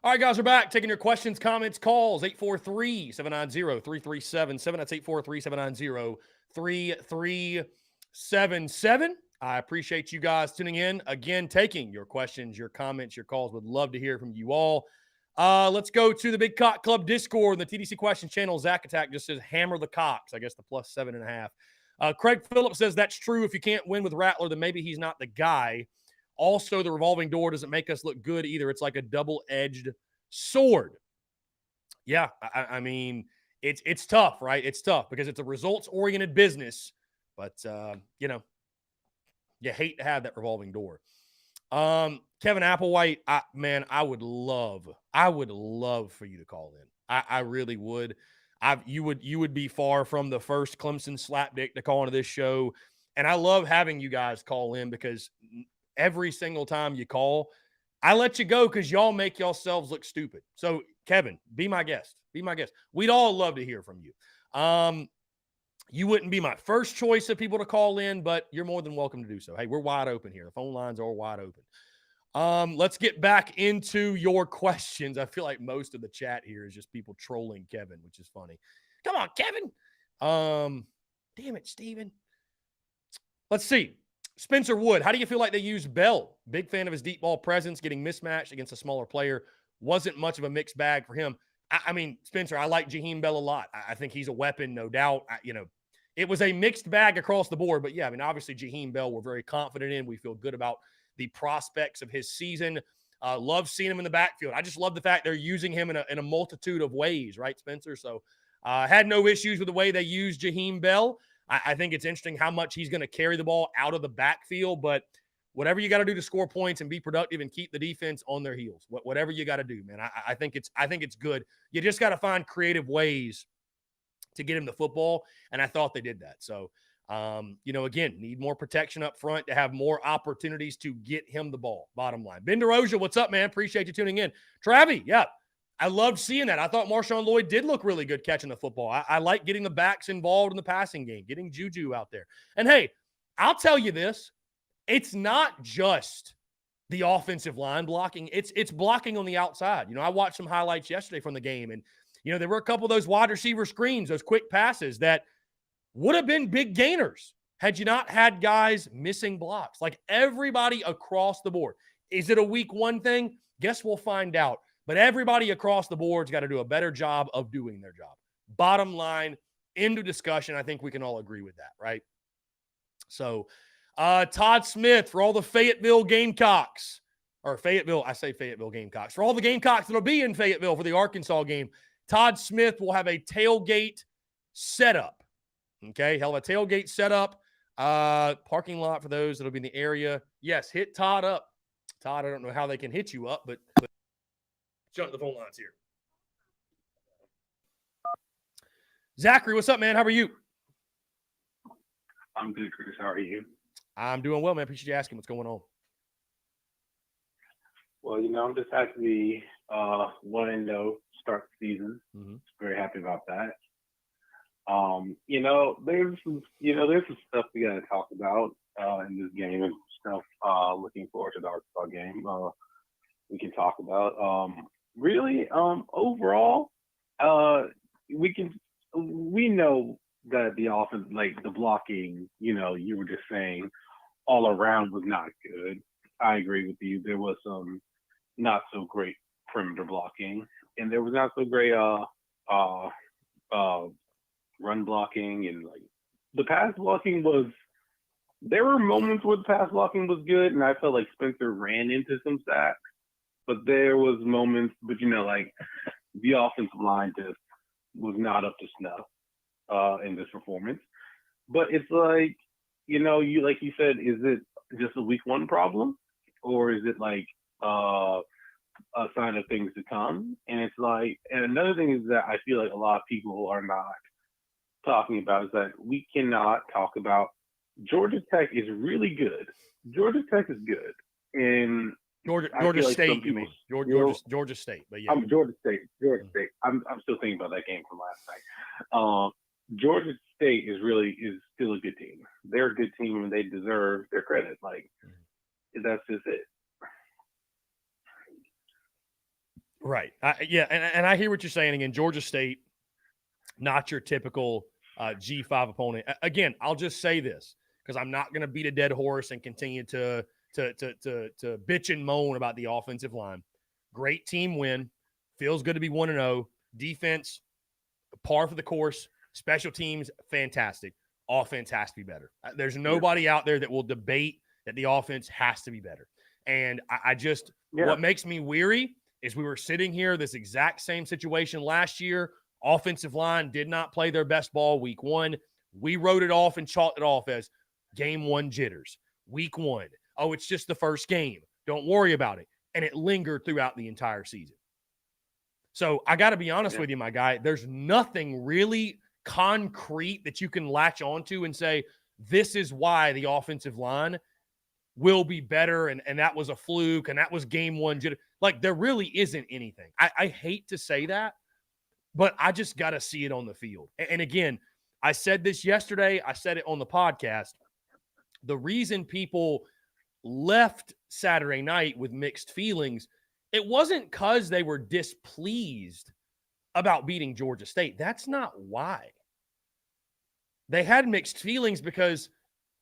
All right, guys, we're back. Taking your questions, comments, calls. 843-790-3377. That's 843-790-3377. I appreciate you guys tuning in. Again, taking your questions, your comments, your calls. Would love to hear from you all. Let's go to the Big Cock Club Discord, the TDC Questions channel. Zach Attack just says, hammer the cocks. I guess the plus 7.5. Craig Phillips says, that's true. If you can't win with Rattler, then maybe he's not the guy. Also, the revolving door doesn't make us look good either. It's like a double-edged sword. Yeah, I mean, it's tough, right? It's tough because it's a results-oriented business, but, you know, you hate to have that revolving door. Kevin Applewhite, I would love for you to call in. I really would. You would be far from the first Clemson slapdick to call into this show. And I love having you guys call in because every single time you call, I let you go because y'all make yourselves look stupid. So, Kevin, be my guest. Be my guest. We'd all love to hear from you. You wouldn't be my first choice of people to call in, but you're more than welcome to do so. Hey, we're wide open here. The phone lines are wide open. Let's get back into your questions. I feel like most of the chat here is just people trolling Kevin, which is funny. Come on, Kevin. Damn it, Steven. Let's see. Spencer Wood, how do you feel like they used Bell? Big fan of his deep ball presence, getting mismatched against a smaller player. Wasn't much of a mixed bag for him. I mean, Spencer, I like Jaheim Bell a lot. I think he's a weapon, no doubt. It was a mixed bag across the board. But, yeah, I mean, obviously Jaheim Bell we're very confident in. We feel good about the prospects of his season. Love seeing him in the backfield. I just love the fact they're using him in a multitude of ways, right, Spencer? So had no issues with the way they used Jaheim Bell. I think it's interesting how much he's going to carry the ball out of the backfield, but whatever you got to do to score points and be productive and keep the defense on their heels, whatever you got to do, man, I think it's good. You just got to find creative ways to get him the football, and I thought they did that. So, again, need more protection up front to have more opportunities to get him the ball, bottom line. Ben DeRosa, what's up, man? Appreciate you tuning in. Travi, yeah, I loved seeing that. I thought Marshawn Lloyd did look really good catching the football. I like getting the backs involved in the passing game, getting Juju out there. And, hey, I'll tell you this. It's not just the offensive line blocking. It's blocking on the outside. I watched some highlights yesterday from the game, and, there were a couple of those wide receiver screens, those quick passes that would have been big gainers had you not had guys missing blocks. Like everybody across the board. Is it a week one thing? Guess we'll find out. But everybody across the board's got to do a better job of doing their job. Bottom line, end of discussion. I think we can all agree with that, right? So, Todd Smith, for all the Fayetteville Gamecocks, or Fayetteville Gamecocks, for all the Gamecocks that'll be in Fayetteville for the Arkansas game, Todd Smith will have a tailgate setup. Okay, he'll have a tailgate setup, parking lot for those that'll be in the area. Yes, hit Todd up. Todd, I don't know how they can hit you up, but jump the phone lines here. Zachary, what's up, man? How are you? I'm good, Chris. How are you? I'm doing well, man. Appreciate you asking what's going on. Well, I'm just happy to be 1-0 start the season. Mm-hmm. Very happy about that. There's some stuff we got to talk about in this game and stuff. Looking forward to the Arkansas game. We can talk about. Overall, we know that the offense, like the blocking, you were just saying all around was not good. I agree with you. There was some not so great perimeter blocking, and there was not so great run blocking, and like the pass blocking was. There were moments where the pass blocking was good, and I felt like Spencer ran into some sacks, but there was moments, but the offensive line just was not up to snuff in this performance. But it's like, like you said, is it just a week one problem, or is it like a sign of things to come? And it's like, and another thing is that I feel like a lot of people are not talking about is that we cannot talk about Georgia Tech is really good. Georgia Tech is good, and Georgia State. Georgia State, but yeah, Georgia State. I'm still thinking about that game from last night. Georgia State is still a good team. They're a good team, and they deserve their credit. Like that's just it. Right. Yeah, and I hear what you're saying. Again, Georgia State, not your typical G5 opponent. Again, I'll just say this because I'm not going to beat a dead horse and continue to bitch and moan about the offensive line. Great team win. Feels good to be 1-0. Defense, par for the course. Special teams, fantastic. Offense has to be better. There's nobody out there that will debate that the offense has to be better. And I just, what makes me weary is we were sitting here, this exact same situation last year. Offensive line did not play their best ball week 1. We wrote it off and chalked it off as game 1 jitters. Week 1. Oh, it's just the first game. Don't worry about it. And it lingered throughout the entire season. So I got to be honest with you, my guy. There's nothing really concrete that you can latch onto and say, this is why the offensive line will be better. And that was a fluke. And that was game 1. Like, there really isn't anything. I hate to say that, but I just got to see it on the field. And again, I said this yesterday. I said it on the podcast. The reason people left Saturday night with mixed feelings, it wasn't because they were displeased about beating Georgia State. That's not why. They had mixed feelings because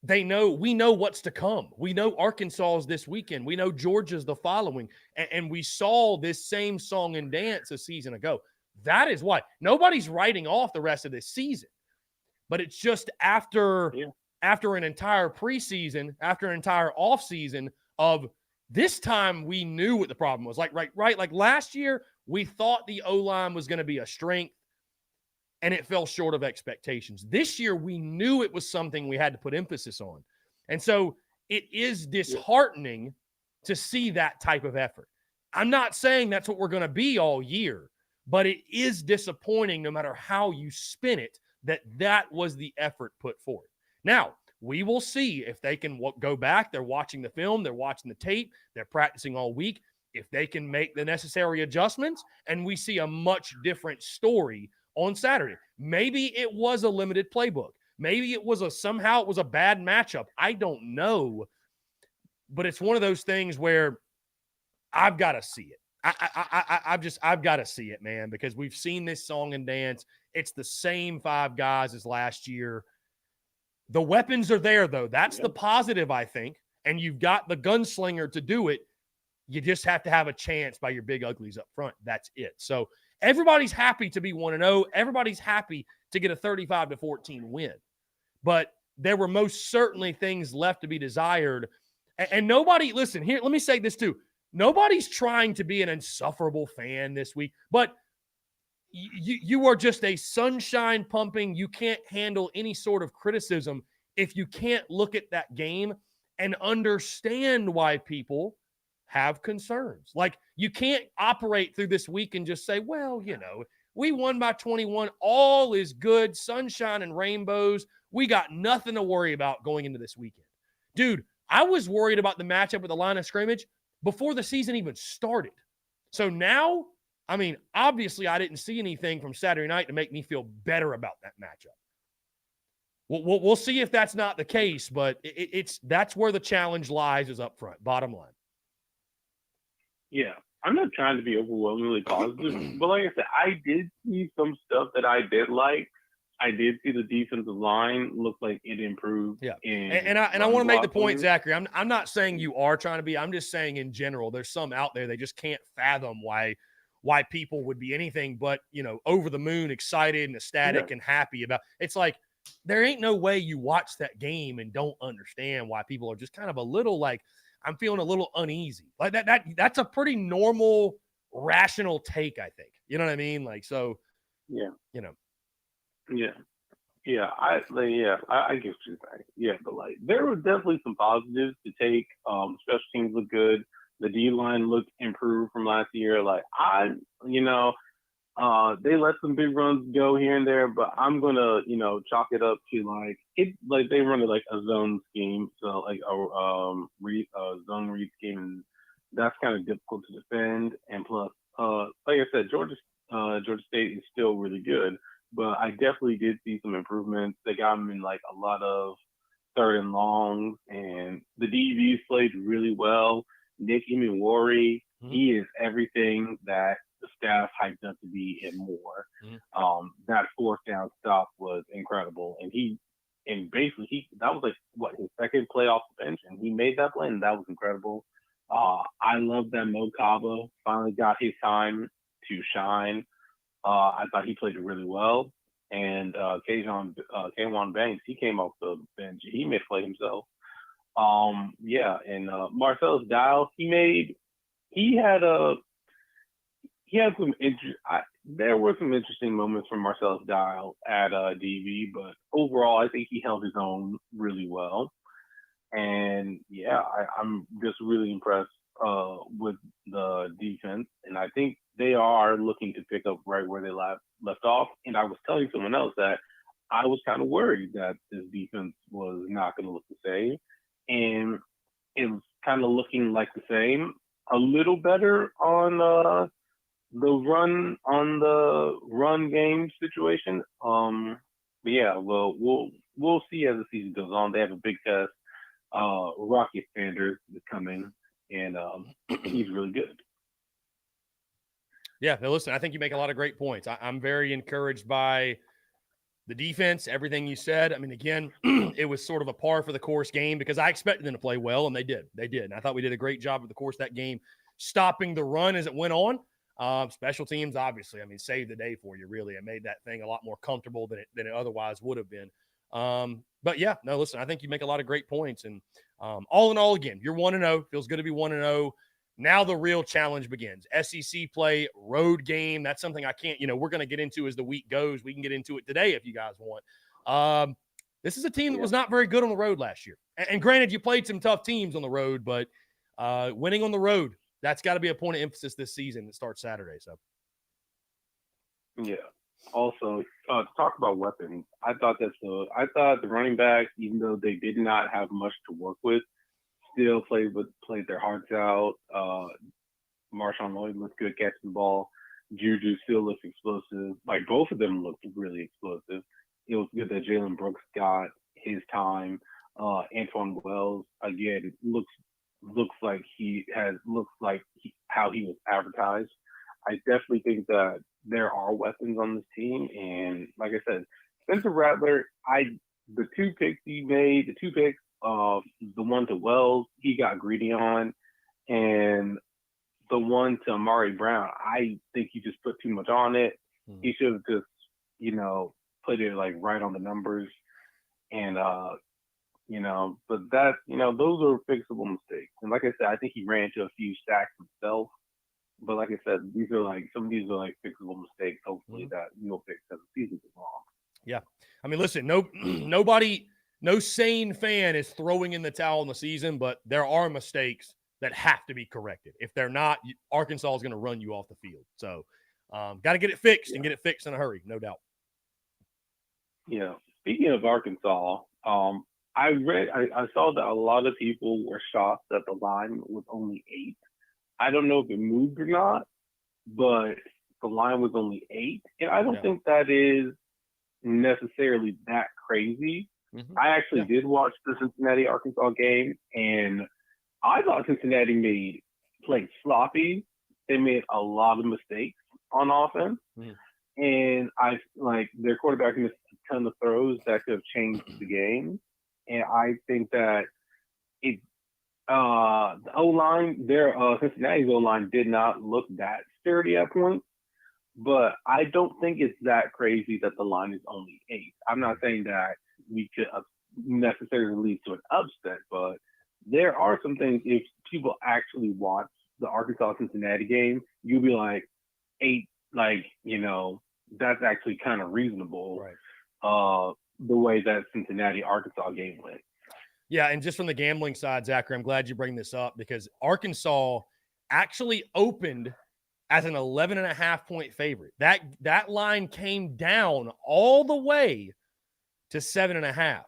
we know what's to come. We know Arkansas is this weekend. We know Georgia's the following. And we saw this same song and dance a season ago. That is why. Nobody's writing off the rest of this season. But it's just after an entire preseason, after an entire offseason of this time, we knew what the problem was. Like last year, we thought the O-line was going to be a strength, and it fell short of expectations. This year, we knew it was something we had to put emphasis on. And so it is disheartening to see that type of effort. I'm not saying that's what we're going to be all year, but it is disappointing no matter how you spin it, that was the effort put forth. Now, we will see if they can go back. They're watching the film. They're watching the tape. They're practicing all week. If they can make the necessary adjustments, and we see a much different story on Saturday. Maybe it was a limited playbook. Maybe it was somehow it was a bad matchup. I don't know. But it's one of those things where I've got to see it. I've got to see it, man, because we've seen this song and dance. It's the same 5 guys as last year. The weapons are there, though. That's the positive, I think. And you've got the gunslinger to do it. You just have to have a chance by your big uglies up front. That's it. So everybody's happy to be 1-0. Everybody's happy to get a 35-14 win. But there were most certainly things left to be desired. And nobody, listen, here, let me say this too. Nobody's trying to be an insufferable fan this week, but you are just a sunshine pumping. You can't handle any sort of criticism if you can't look at that game and understand why people have concerns. Like, you can't operate through this week and just say, well, we won by 21. All is good, sunshine and rainbows. We got nothing to worry about going into this weekend. Dude, I was worried about the matchup at the line of scrimmage before the season even started. So now, I mean, obviously I didn't see anything from Saturday night to make me feel better about that matchup. We'll see if that's not the case, but that's where the challenge lies, is up front, bottom line. Yeah, I'm not trying to be overwhelmingly positive, but like I said, I did see some stuff that I did like. I did see the defensive line look like it improved. Yeah, and I want to make the point, Zachary. I'm not saying you are trying to be. I'm just saying in general, there's some out there they just can't fathom why people would be anything but over the moon, excited and ecstatic and happy about. It's like there ain't no way you watch that game and don't understand why people are just kind of a little like, I'm feeling a little uneasy. Like that's a pretty normal, rational take, I think. You know what I mean? Like, so yeah. Yeah, I get what you're saying. Yeah, but like there were definitely some positives to take. Special teams look good. The D line looked improved from last year. Like they let some big runs go here and there, but I'm gonna chalk it up to like they run it like a zone scheme, so like a zone read scheme, and that's kind of difficult to defend. And plus, like I said, Georgia State is still really good. But I definitely did see some improvements. They got them in like a lot of 3rd and longs, and the DBs played really well. Nick Imewari, he is everything that the staff hyped up to be and more. Mhm. That fourth down stop was incredible, and basically that was like what his second play off the bench, and he made that play, and that was incredible. I love that Mo Kaba finally got his time to shine. I thought he played it really well. And Kayvon Banks, he came off the bench. He made a play himself. Yeah, and Marcellus Dial, he had a he had some there were some interesting moments from Marcellus Dial at DB, but overall, I think he held his own really well. And yeah, I'm just really impressed with the defense, and I think they are looking to pick up right where they left off. And I was telling someone else that I was kind of worried that this defense was not going to look the same, and it was kind of looking like the same, a little better on the run game situation. But yeah, well, we'll see as the season goes on. They have a big test. Rocket Sanders is coming, and he's really good. Yeah, now listen, I think you make a lot of great points. I'm very encouraged by the defense, everything you said. I mean, again, it was sort of a par for the course game because I expected them to play well, and they did. They did. And I thought we did a great job of the course of that game, stopping the run as it went on. Special teams, obviously, I mean, saved the day for you, really. It made that thing a lot more comfortable than it otherwise would have been. But yeah, no, listen, I think you make a lot of great points. And all in all, again, you're 1-0. Feels good to be 1-0. Now the real challenge begins. SEC play, road game. That's something I can't, we're going to get into as the week goes. We can get into it today if you guys want. This is a team that was not very good on the road last year. And granted, you played some tough teams on the road, but winning on the road, that's got to be a point of emphasis this season that starts Saturday. So, yeah. Also, to talk about weapons, I thought the running backs, even though they did not have much to work with, still played their hearts out. Marshawn Lloyd looked good catching the ball. Juju still looks explosive. Like both of them looked really explosive. It was good that Jalen Brooks got his time. Antoine Wells again looks like how he was advertised. I definitely think that there are weapons on this team, and like I said, Spencer Rattler, the two picks, the one to Wells, he got greedy on, and the one to Amari Brown, I think he just put too much on it. He should have just, put it like right on the numbers, and but that, those are fixable mistakes. And like I said, I think he ran into a few sacks himself. But like I said, some of these are like fixable mistakes. Hopefully that you'll fix as the season goes on. Yeah. I mean, listen, no sane fan is throwing in the towel in the season, but there are mistakes that have to be corrected. If they're not, Arkansas is going to run you off the field. So got to get it fixed and get it fixed in a hurry, no doubt. Yeah. Speaking of Arkansas, I saw that a lot of people were shocked that the line was only 8. I don't know if it moved or not, but the line was only 8. And I don't think that is necessarily that crazy. Mm-hmm. I actually did watch the Cincinnati-Arkansas game, and I thought Cincinnati played sloppy. They made a lot of mistakes on offense. Mm-hmm. And their quarterback missed a ton of throws that could have changed the game. And I think that the O-line, Cincinnati's O-line did not look that sturdy at points, but I don't think it's that crazy that the line is only 8. I'm not saying that we could necessarily lead to an upset, but there are some things, if people actually watch the Arkansas-Cincinnati game, you'll be like, 8, that's actually kind of reasonable, right? The way that Cincinnati-Arkansas game went. Yeah, and just from the gambling side, Zachary, I'm glad you bring this up because Arkansas actually opened as an 11.5-point favorite. That line came down all the way to 7.5.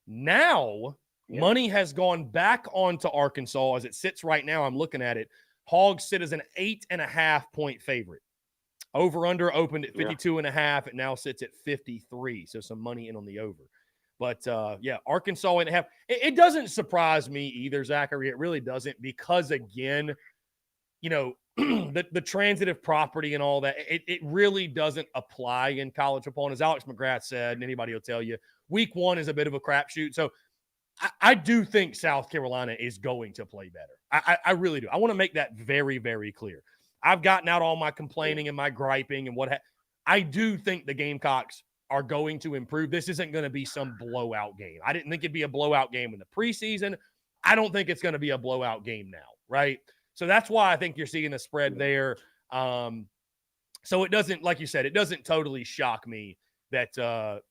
Now, money has gone back onto Arkansas as it sits right now. I'm looking at it. Hogs sit as an 8.5-point favorite. Over-under opened at 52.5. It now sits at 53, so some money in on the over. But, Arkansas 8.5. It doesn't surprise me either, Zachary. It really doesn't because, again, the transitive property and all that, it really doesn't apply in college football. And as Alex McGrath said, and anybody will tell you, week one is a bit of a crapshoot. So I do think South Carolina is going to play better. I really do. I want to make that very, very clear. I've gotten out all my complaining and my griping and I do think the Gamecocks are going to improve. This isn't going to be some blowout game. I didn't think it'd be a blowout game in the preseason. I don't think it's going to be a blowout game now, right? So that's why I think you're seeing the spread there. So it doesn't, like you said, it doesn't totally shock me that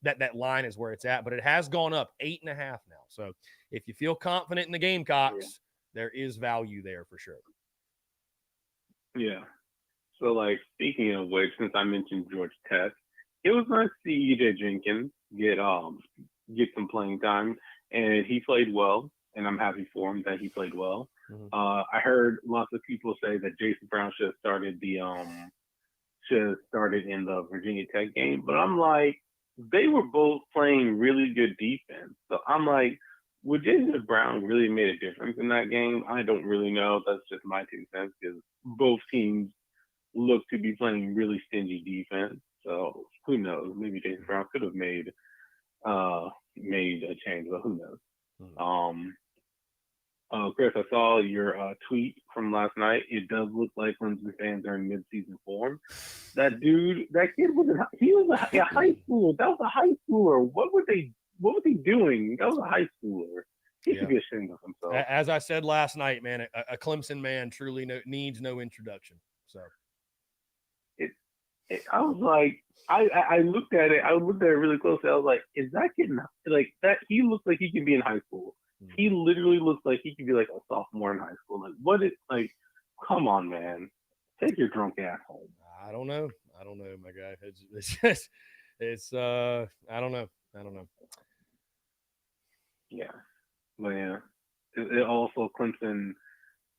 that line is where it's at, but it has gone up 8.5 now. So if you feel confident in the Gamecocks, there is value there for sure. Yeah. So, like, speaking of which, since I mentioned Georgia Tech, it was nice to see EJ Jenkins get some playing time, and he played well, and I'm happy for him that he played well. Mm-hmm. I heard lots of people say that Jason Brown should have started in the Virginia Tech game, but I'm like, they were both playing really good defense. So I'm like, would Jason Brown really made a difference in that game? I don't really know. That's just my 2 cents, because both teams look to be playing really stingy defense. So who knows? Maybe Jason Brown could have made a change, but who knows? Mm-hmm. Chris, I saw your tweet from last night. It does look like Clemson fans are in mid-season form. That kid he was a high schooler. That was a high schooler. What were they doing? That was a high schooler. He should be ashamed of himself. As I said last night, man, a Clemson man truly needs no introduction. So I was like, I looked at it. I looked at it really closely. I was like, is that kid like that? He looks like he can be in high school. Mm-hmm. He literally looks like he could be like a sophomore in high school. Like, what is like? Come on, man, take your drunk ass home. I don't know, my guy. It's I don't know. Yeah, but yeah, it also Clemson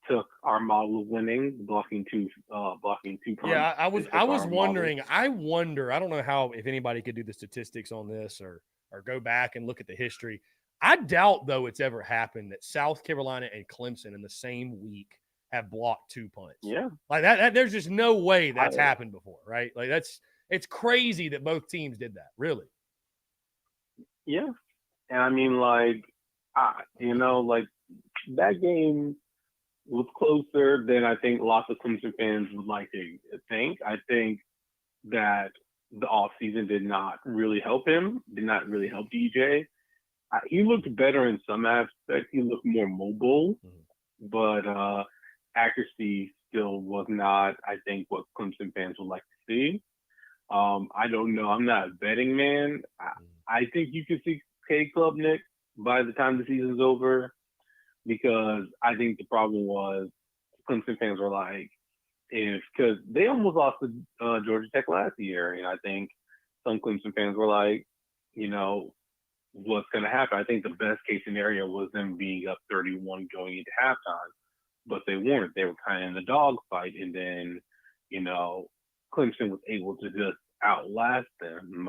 took our model of winning, blocking two punts. Yeah, I was wondering. I wonder. I don't know how, if anybody could do the statistics on this or go back and look at the history. I doubt, though, it's ever happened that South Carolina and Clemson in the same week have blocked 2 punts. Yeah, like that there's just no way that's happened before, right? Like it's crazy that both teams did that. Really. Yeah, and I mean, like, like that game was closer than I think lots of Clemson fans would like to think. I think that the offseason did not really help him, did not really help DJ. He looked better in some aspects. He looked more mobile, but accuracy still was not, I think, what Clemson fans would like to see. I don't know. I'm not a betting man. I think you could see K Club Nick by the time the season's over, because I think the problem was Clemson fans were like, because they almost lost to Georgia Tech last year, and I think some Clemson fans were like, what's going to happen? I think the best case scenario was them being up 31 going into halftime, but they weren't. They were kind of in the dogfight, and then, Clemson was able to just outlast them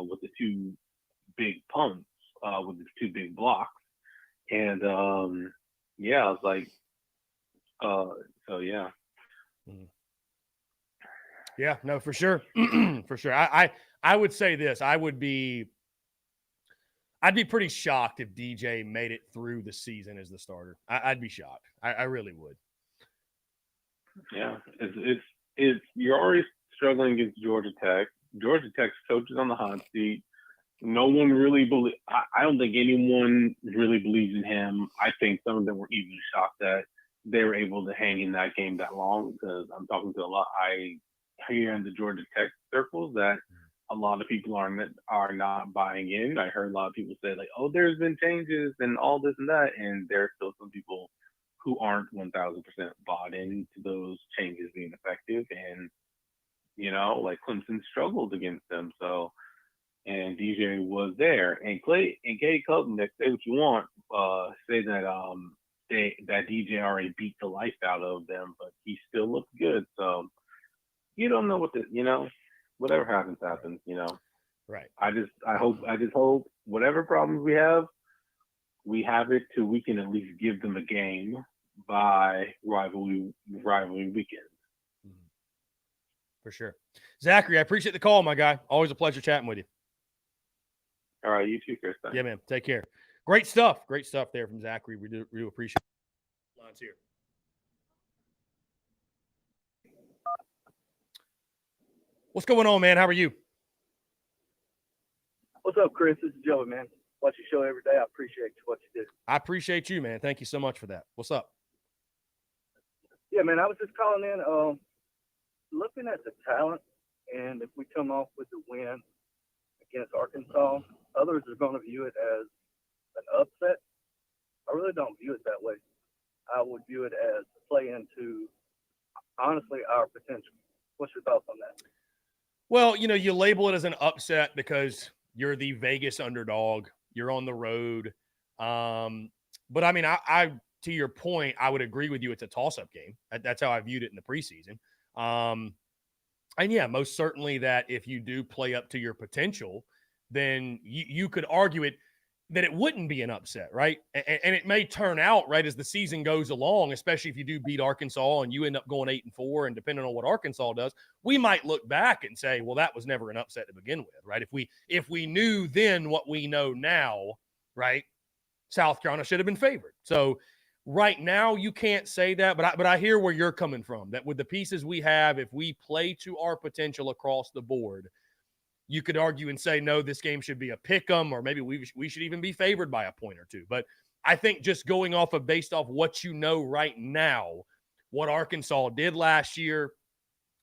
with the 2 big punts, with the 2 big blocks, and I was like, so yeah. Yeah, no, for sure, for sure. I would say this. I'd be pretty shocked if DJ made it through the season as the starter. I'd be shocked. I really would. Yeah, it's you're already struggling against Georgia Tech. Georgia Tech's coach is on the hot seat. No one really I don't think anyone really believes in him. I think some of them were even shocked that they were able to hang in that game that long, because I'm talking to a lot. I hear in the Georgia Tech circles that a lot of people are not buying in. I heard a lot of people say, like, oh, there's been changes and all this and that, and there's still some people who aren't 1,000% bought into those changes being effective. And, like, Clemson struggled against them. So, and DJ was there. And K Klubnik, say what you want, say that that DJ already beat the life out of them, but he still looked good. So you don't know what whatever happens. Right. I just hope whatever problems we have it till we can at least give them a game by rivalry weekend. For sure. Zachary, I appreciate the call, my guy. Always a pleasure chatting with you. All right, you too, Chris. Thanks. Yeah, man. Take care. Great stuff. Great stuff there from Zachary. We do appreciate it. Lines here. What's going on, man? How are you? What's up, Chris? This is Joey, man. Watch your show every day. I appreciate what you do. I appreciate you, man. Thank you so much for that. What's up? Yeah, man, I was just calling in, looking at the talent, and if we come off with the win against Arkansas, others are going to view it as an upset. I really don't view it that way. I would view it as play into, honestly, our potential. What's your thoughts on that? Well, you label it as an upset because you're the Vegas underdog. You're on the road. But I mean, I to your point, I would agree with you. It's a toss-up game. That's how I viewed it in the preseason. And yeah, most certainly that if you do play up to your potential, then you could argue it that it wouldn't be an upset, right? And it may turn out, right, as the season goes along, especially if you do beat Arkansas and you end up going 8-4, and depending on what Arkansas does, we might look back and say, well, that was never an upset to begin with, right? If we knew then what we know now, right, South Carolina should have been favored. So right now you can't say that, but I hear where you're coming from, that with the pieces we have, if we play to our potential across the board, you could argue and say, no, this game should be a pick 'em, or maybe we should even be favored by a point or two. But I think just going based off what you know right now, what Arkansas did last year,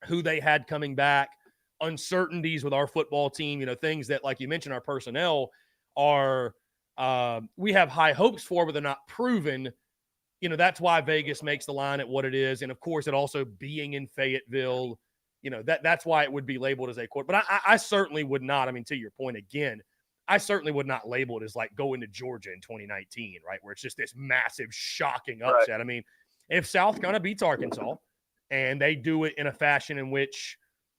who they had coming back, uncertainties with our football team, things that, like you mentioned, our personnel are we have high hopes for, but they're not proven. That's why Vegas makes the line at what it is. And of course, it also being in Fayetteville, that's why it would be labeled as a quarter. But I certainly would not. I mean, to your point again, I certainly would not label it as like going to Georgia in 2019, right? Where it's just this massive, shocking upset. Right. I mean, if South Carolina beats Arkansas and they do it in a fashion in which,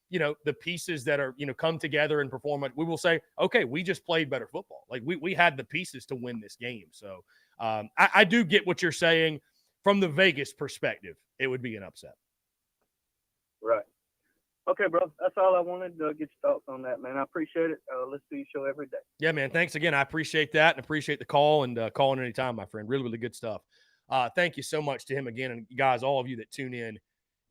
the pieces that are, come together and perform, we will say, okay, we just played better football. Like we had the pieces to win this game. So I do get what you're saying. From the Vegas perspective, it would be an upset. Right. Okay, bro. That's all I wanted to get your thoughts on that, man. I appreciate it. Let's do your show every day. Yeah, man. Thanks again. I appreciate that and appreciate the call and calling anytime, my friend. Really, really good stuff. Thank you so much to him again. And guys, all of you that tune in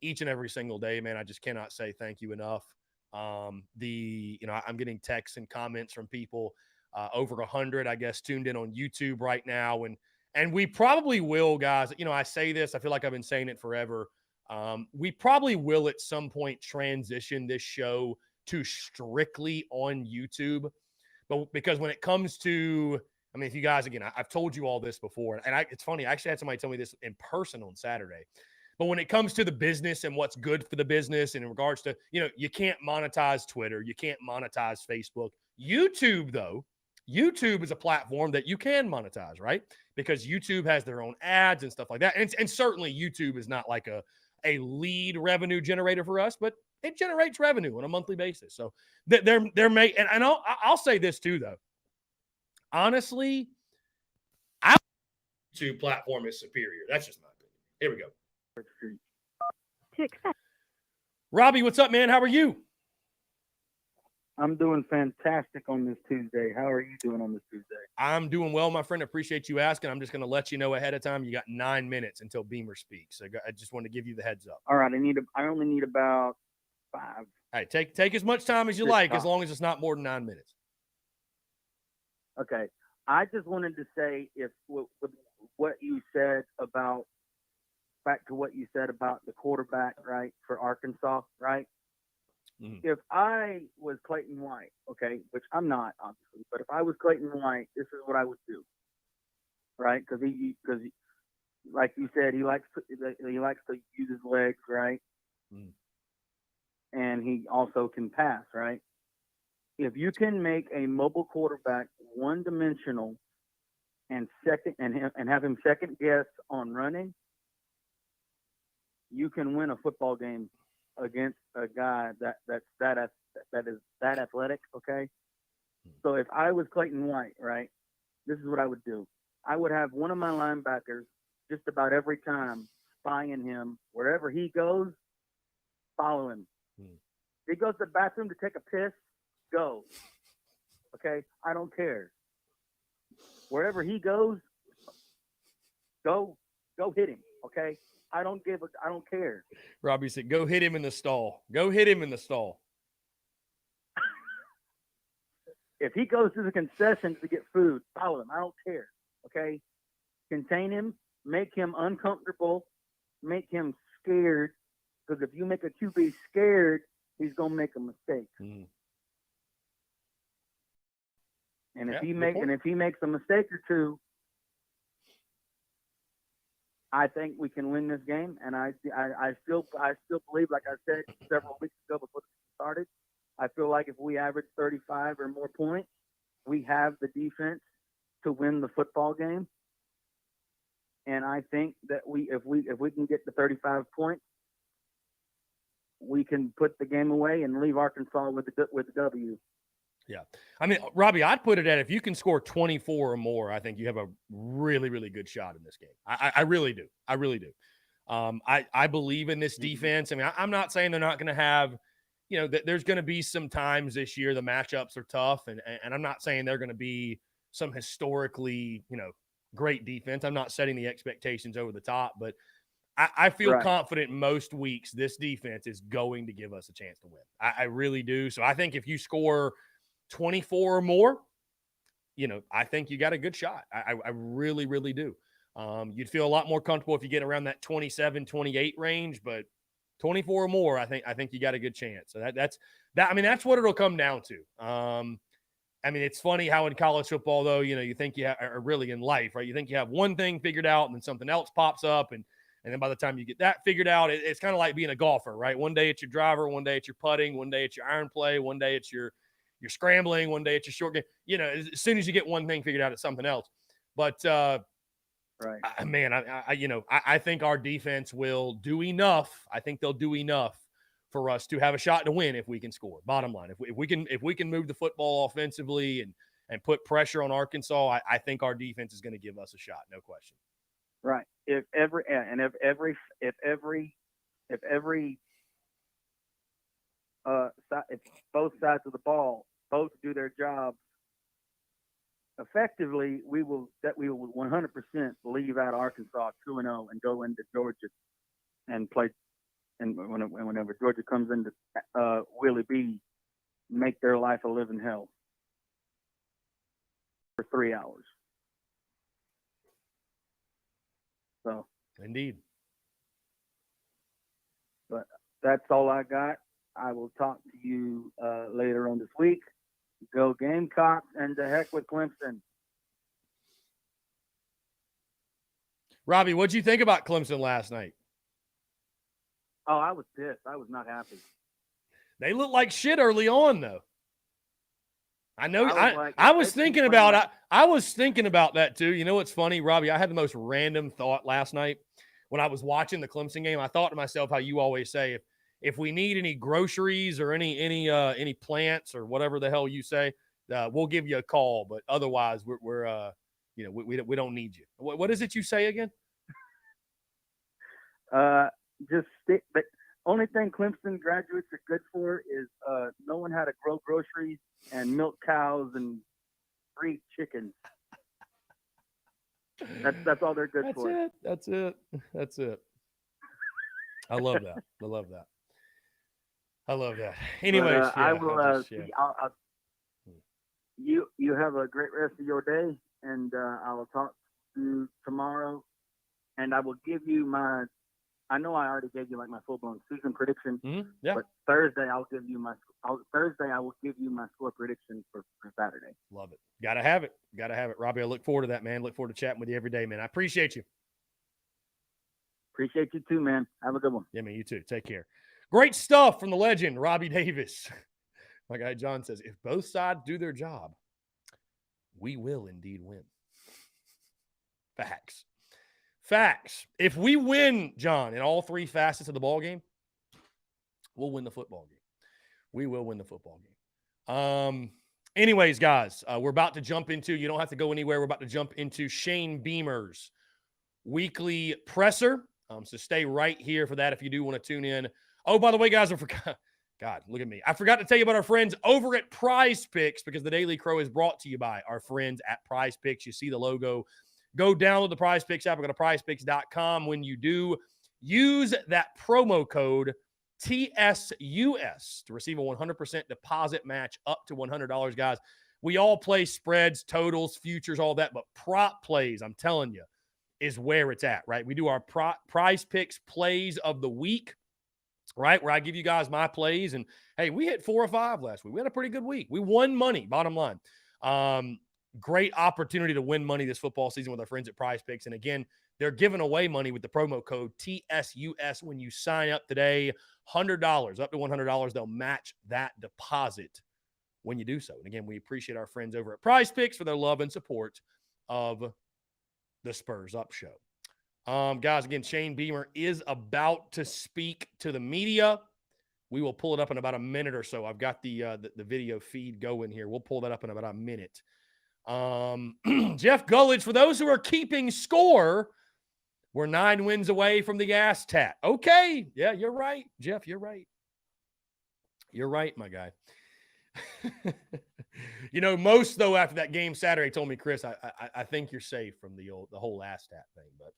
each and every single day, man, I just cannot say thank you enough. I'm getting texts and comments from people over 100, I guess, tuned in on YouTube right now. And we probably will, guys. I say this, I feel like I've been saying it forever. We probably will at some point transition this show to strictly on YouTube. But because when it comes to, I mean, if you guys, again, I've told you all this before, and it's funny, I actually had somebody tell me this in person on Saturday. But when it comes to the business and what's good for the business, and in regards to, you can't monetize Twitter, you can't monetize Facebook. YouTube, though, YouTube is a platform that you can monetize, right? Because YouTube has their own ads and stuff like that. And certainly YouTube is not like a lead revenue generator for us, but it generates revenue on a monthly basis. So and I'll say this too, though. Honestly, our YouTube platform is superior. That's just my opinion. Here we go. Robbie, what's up, man? How are you? I'm doing fantastic on this Tuesday. How are you doing on this Tuesday? I'm doing well, my friend. Appreciate you asking. I'm just going to let you know ahead of time. You got 9 minutes until Beamer speaks. So I just wanted to give you the heads up. All right. I only need about 5. Hey, take as much time as you like, as long as it's not more than 9 minutes. Okay. I just wanted to say, if with what you said about, back to what you said about the quarterback, right, for Arkansas, right? Mm-hmm. If I was Clayton White, okay, which I'm not, obviously, but if I was Clayton White, this is what I would do, right? Because like you said, he likes to use his legs, right? Mm. And he also can pass, right? If you can make a mobile quarterback one-dimensional and have him second guess on running, you can win a football game against a guy that is that athletic, okay? So if I was Clayton White, right, this is what I would do. I would have one of my linebackers just about every time, spying him. Wherever he goes, follow him. If he goes to the bathroom to take a piss, go. Okay? I don't care. Wherever he goes, go hit him. Okay? I don't care. Robbie said, go hit him in the stall. Go hit him in the stall. If he goes to the concessions to get food, follow him. I don't care. Okay? Contain him, make him uncomfortable, make him scared. Because if you make a QB scared, he's gonna make a mistake. And if he makes a mistake or two, I think we can win this game. And I still believe, like I said several weeks ago before the season started, I feel like if we average 35 or more points, we have the defense to win the football game. And I think that if we can get to 35 points, we can put the game away and leave Arkansas with the W. Yeah. I mean, Robbie, I'd put it at if you can score 24 or more, I think you have a really, really good shot in this game. I really do. I really do. I believe in this defense. I mean, I'm not saying they're not going to have, there's going to be some times this year the matchups are tough, and I'm not saying they're going to be some historically, great defense. I'm not setting the expectations over the top, but I feel confident most weeks this defense is going to give us a chance to win. I really do. So I think if you score 24 or more, I think you got a good shot. I really, really do. You'd feel a lot more comfortable if you get around that 27, 28 range, but 24 or more, I think you got a good chance. So that's what it'll come down to. I mean, it's funny how in college football, though, you think you are really in life, right? You think you have one thing figured out and then something else pops up. And then by the time you get that figured out, it's kind of like being a golfer, right? One day it's your driver, one day it's your putting, one day it's your iron play, one day it's your scrambling, one day it's your short game. As soon as you get one thing figured out, it's something else. But, man, I think our defense will do enough. I think they'll do enough for us to have a shot to win if we can score. Bottom line, if we can move the football offensively and put pressure on Arkansas, I think our defense is going to give us a shot, no question. Right. If both sides of the ball both do their job effectively, we will 100% leave out Arkansas 2-0 and go into Georgia and play. And whenever Georgia comes into Willie B, make their life a living hell for 3 hours. So indeed. But that's all I got. I will talk to you later on this week. Go Gamecocks, and to heck with Clemson. Robbie, what'd you think about Clemson last night? Oh, I was pissed. I was not happy. They looked like shit early on, though. I know. I was thinking about that too. You know what's funny, Robbie? I had the most random thought last night when I was watching the Clemson game. I thought to myself, how you always say, if we need any groceries or any plants or whatever the hell you say, we'll give you a call. But otherwise, we don't need you. What is it you say again? Just stick. But only thing Clemson graduates are good for is knowing how to grow groceries and milk cows and breed chickens. That's all they're good for. That's it. I love that. Anyways, I will. You have a great rest of your day, and I will talk to you tomorrow. And I will give you my. I know I already gave you my full-blown season prediction. Mm-hmm. Yeah. But Thursday I will give you my score prediction for Saturday. Love it. Gotta have it, Robbie. I look forward to that, man. Look forward to chatting with you every day, man. I appreciate you. Appreciate you too, man. Have a good one. Yeah, man. You too. Take care. Great stuff from the legend, Robbie Davis. My guy John says, if both sides do their job, we will indeed win. Facts. If we win, John, in all three facets of the ball game, we'll win the football game. We will win the football game. Anyways, guys, we're about to jump into, you don't have to go anywhere. We're about to jump into Shane Beamer's weekly presser. So stay right here for that if you do want to tune in. Oh, by the way, guys, I forgot. God, look at me. I forgot to tell you about our friends over at Prize Picks, because the Daily Crow is brought to you by our friends at Prize Picks. You see the logo. Go download the Prize Picks app or go to prizepicks.com. When you do, use that promo code TSUS to receive a 100% deposit match up to $100, guys. We all play spreads, totals, futures, all that, but prop plays, I'm telling you, is where it's at, right? We do our Prize Picks plays of the week, right, where I give you guys my plays. And, hey, we hit 4 or 5 last week. We had a pretty good week. We won money, bottom line. Great opportunity to win money this football season with our friends at Prize Picks. And, again, they're giving away money with the promo code TSUS when you sign up today. $100, up to $100. They'll match that deposit when you do so. And, again, we appreciate our friends over at Prize Picks for their love and support of the Spurs Up Show. Guys, again, Shane Beamer is about to speak to the media. We will pull it up in about a minute or so. I've got the video feed going here. We'll pull that up in about a minute. Jeff Gullidge, for those who are keeping score, we're 9 wins away from the ass tat. Okay. Yeah, you're right, Jeff. You're right. You're right, my guy. Most, though, after that game Saturday told me, Chris, I think you're safe from the whole ass tat thing, but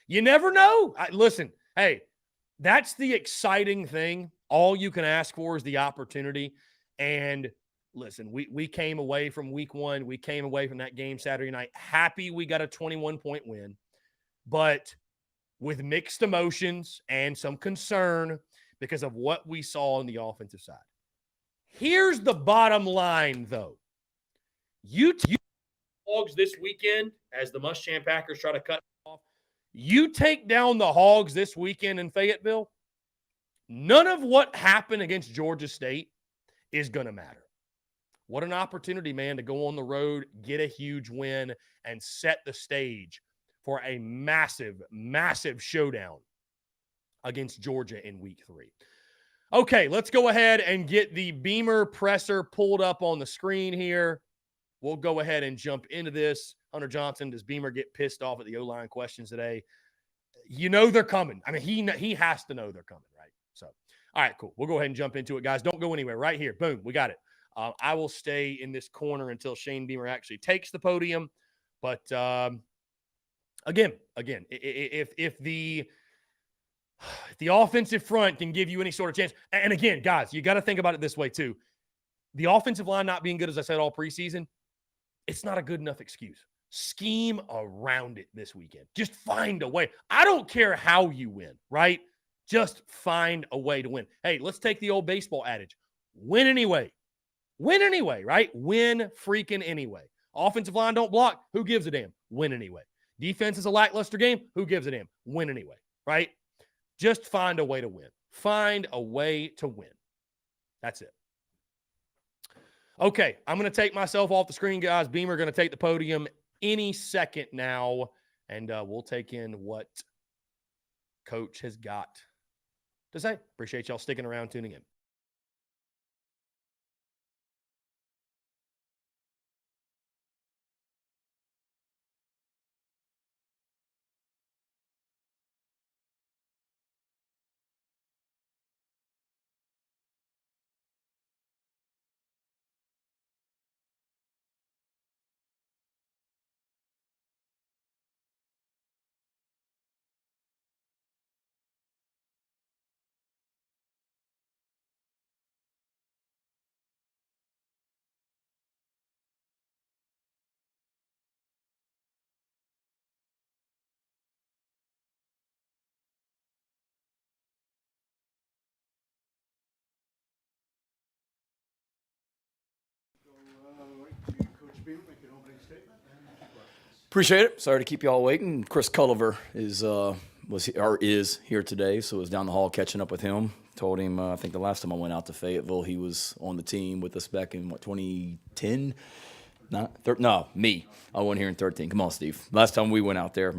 you never know. Listen, hey, that's the exciting thing. All you can ask for is the opportunity. And listen, we came away from week 1. We came away from that game Saturday night happy we got a 21-point win, but with mixed emotions and some concern because of what we saw on the offensive side. Here's the bottom line, though. You Hogs this weekend as the Muschamp Packers try to cut off. You take down the Hogs this weekend in Fayetteville, none of what happened against Georgia State is going to matter. What an opportunity, man, to go on the road, get a huge win, and set the stage for a massive, massive showdown against Georgia in week 3. Okay, let's go ahead and get the Beamer presser pulled up on the screen here. We'll go ahead and jump into this. Hunter Johnson, does Beamer get pissed off at the O-line questions today? You know they're coming. I mean, he has to know they're coming, right? So, all right, cool. We'll go ahead and jump into it, guys. Don't go anywhere. Right here. Boom. We got it. I will stay in this corner until Shane Beamer actually takes the podium. But, again, if the offensive front can give you any sort of chance, and again, guys, you got to think about it this way too. The offensive line not being good, as I said, all preseason, it's not a good enough excuse. Scheme around it this weekend. Just find a way. I don't care how you win, right? Just find a way to win. Hey, let's take the old baseball adage. Win anyway. Win anyway, right? Win freaking anyway. Offensive line don't block. Who gives a damn? Win anyway. Defense is a lackluster game. Who gives a damn? Win anyway, right? Just find a way to win. Find a way to win. That's it. Okay, I'm going to take myself off the screen, guys. Beamer going to take the podium any second now, and we'll take in what Coach has got to say. Appreciate y'all sticking around, tuning in. Appreciate it. Sorry to keep you all waiting. Chris Culliver is here today, so I was down the hall catching up with him. Told him I think the last time I went out to Fayetteville, he was on the team with us back in 2010. No, me. I wasn't here in 13. Come on, Steve. Last time we went out there,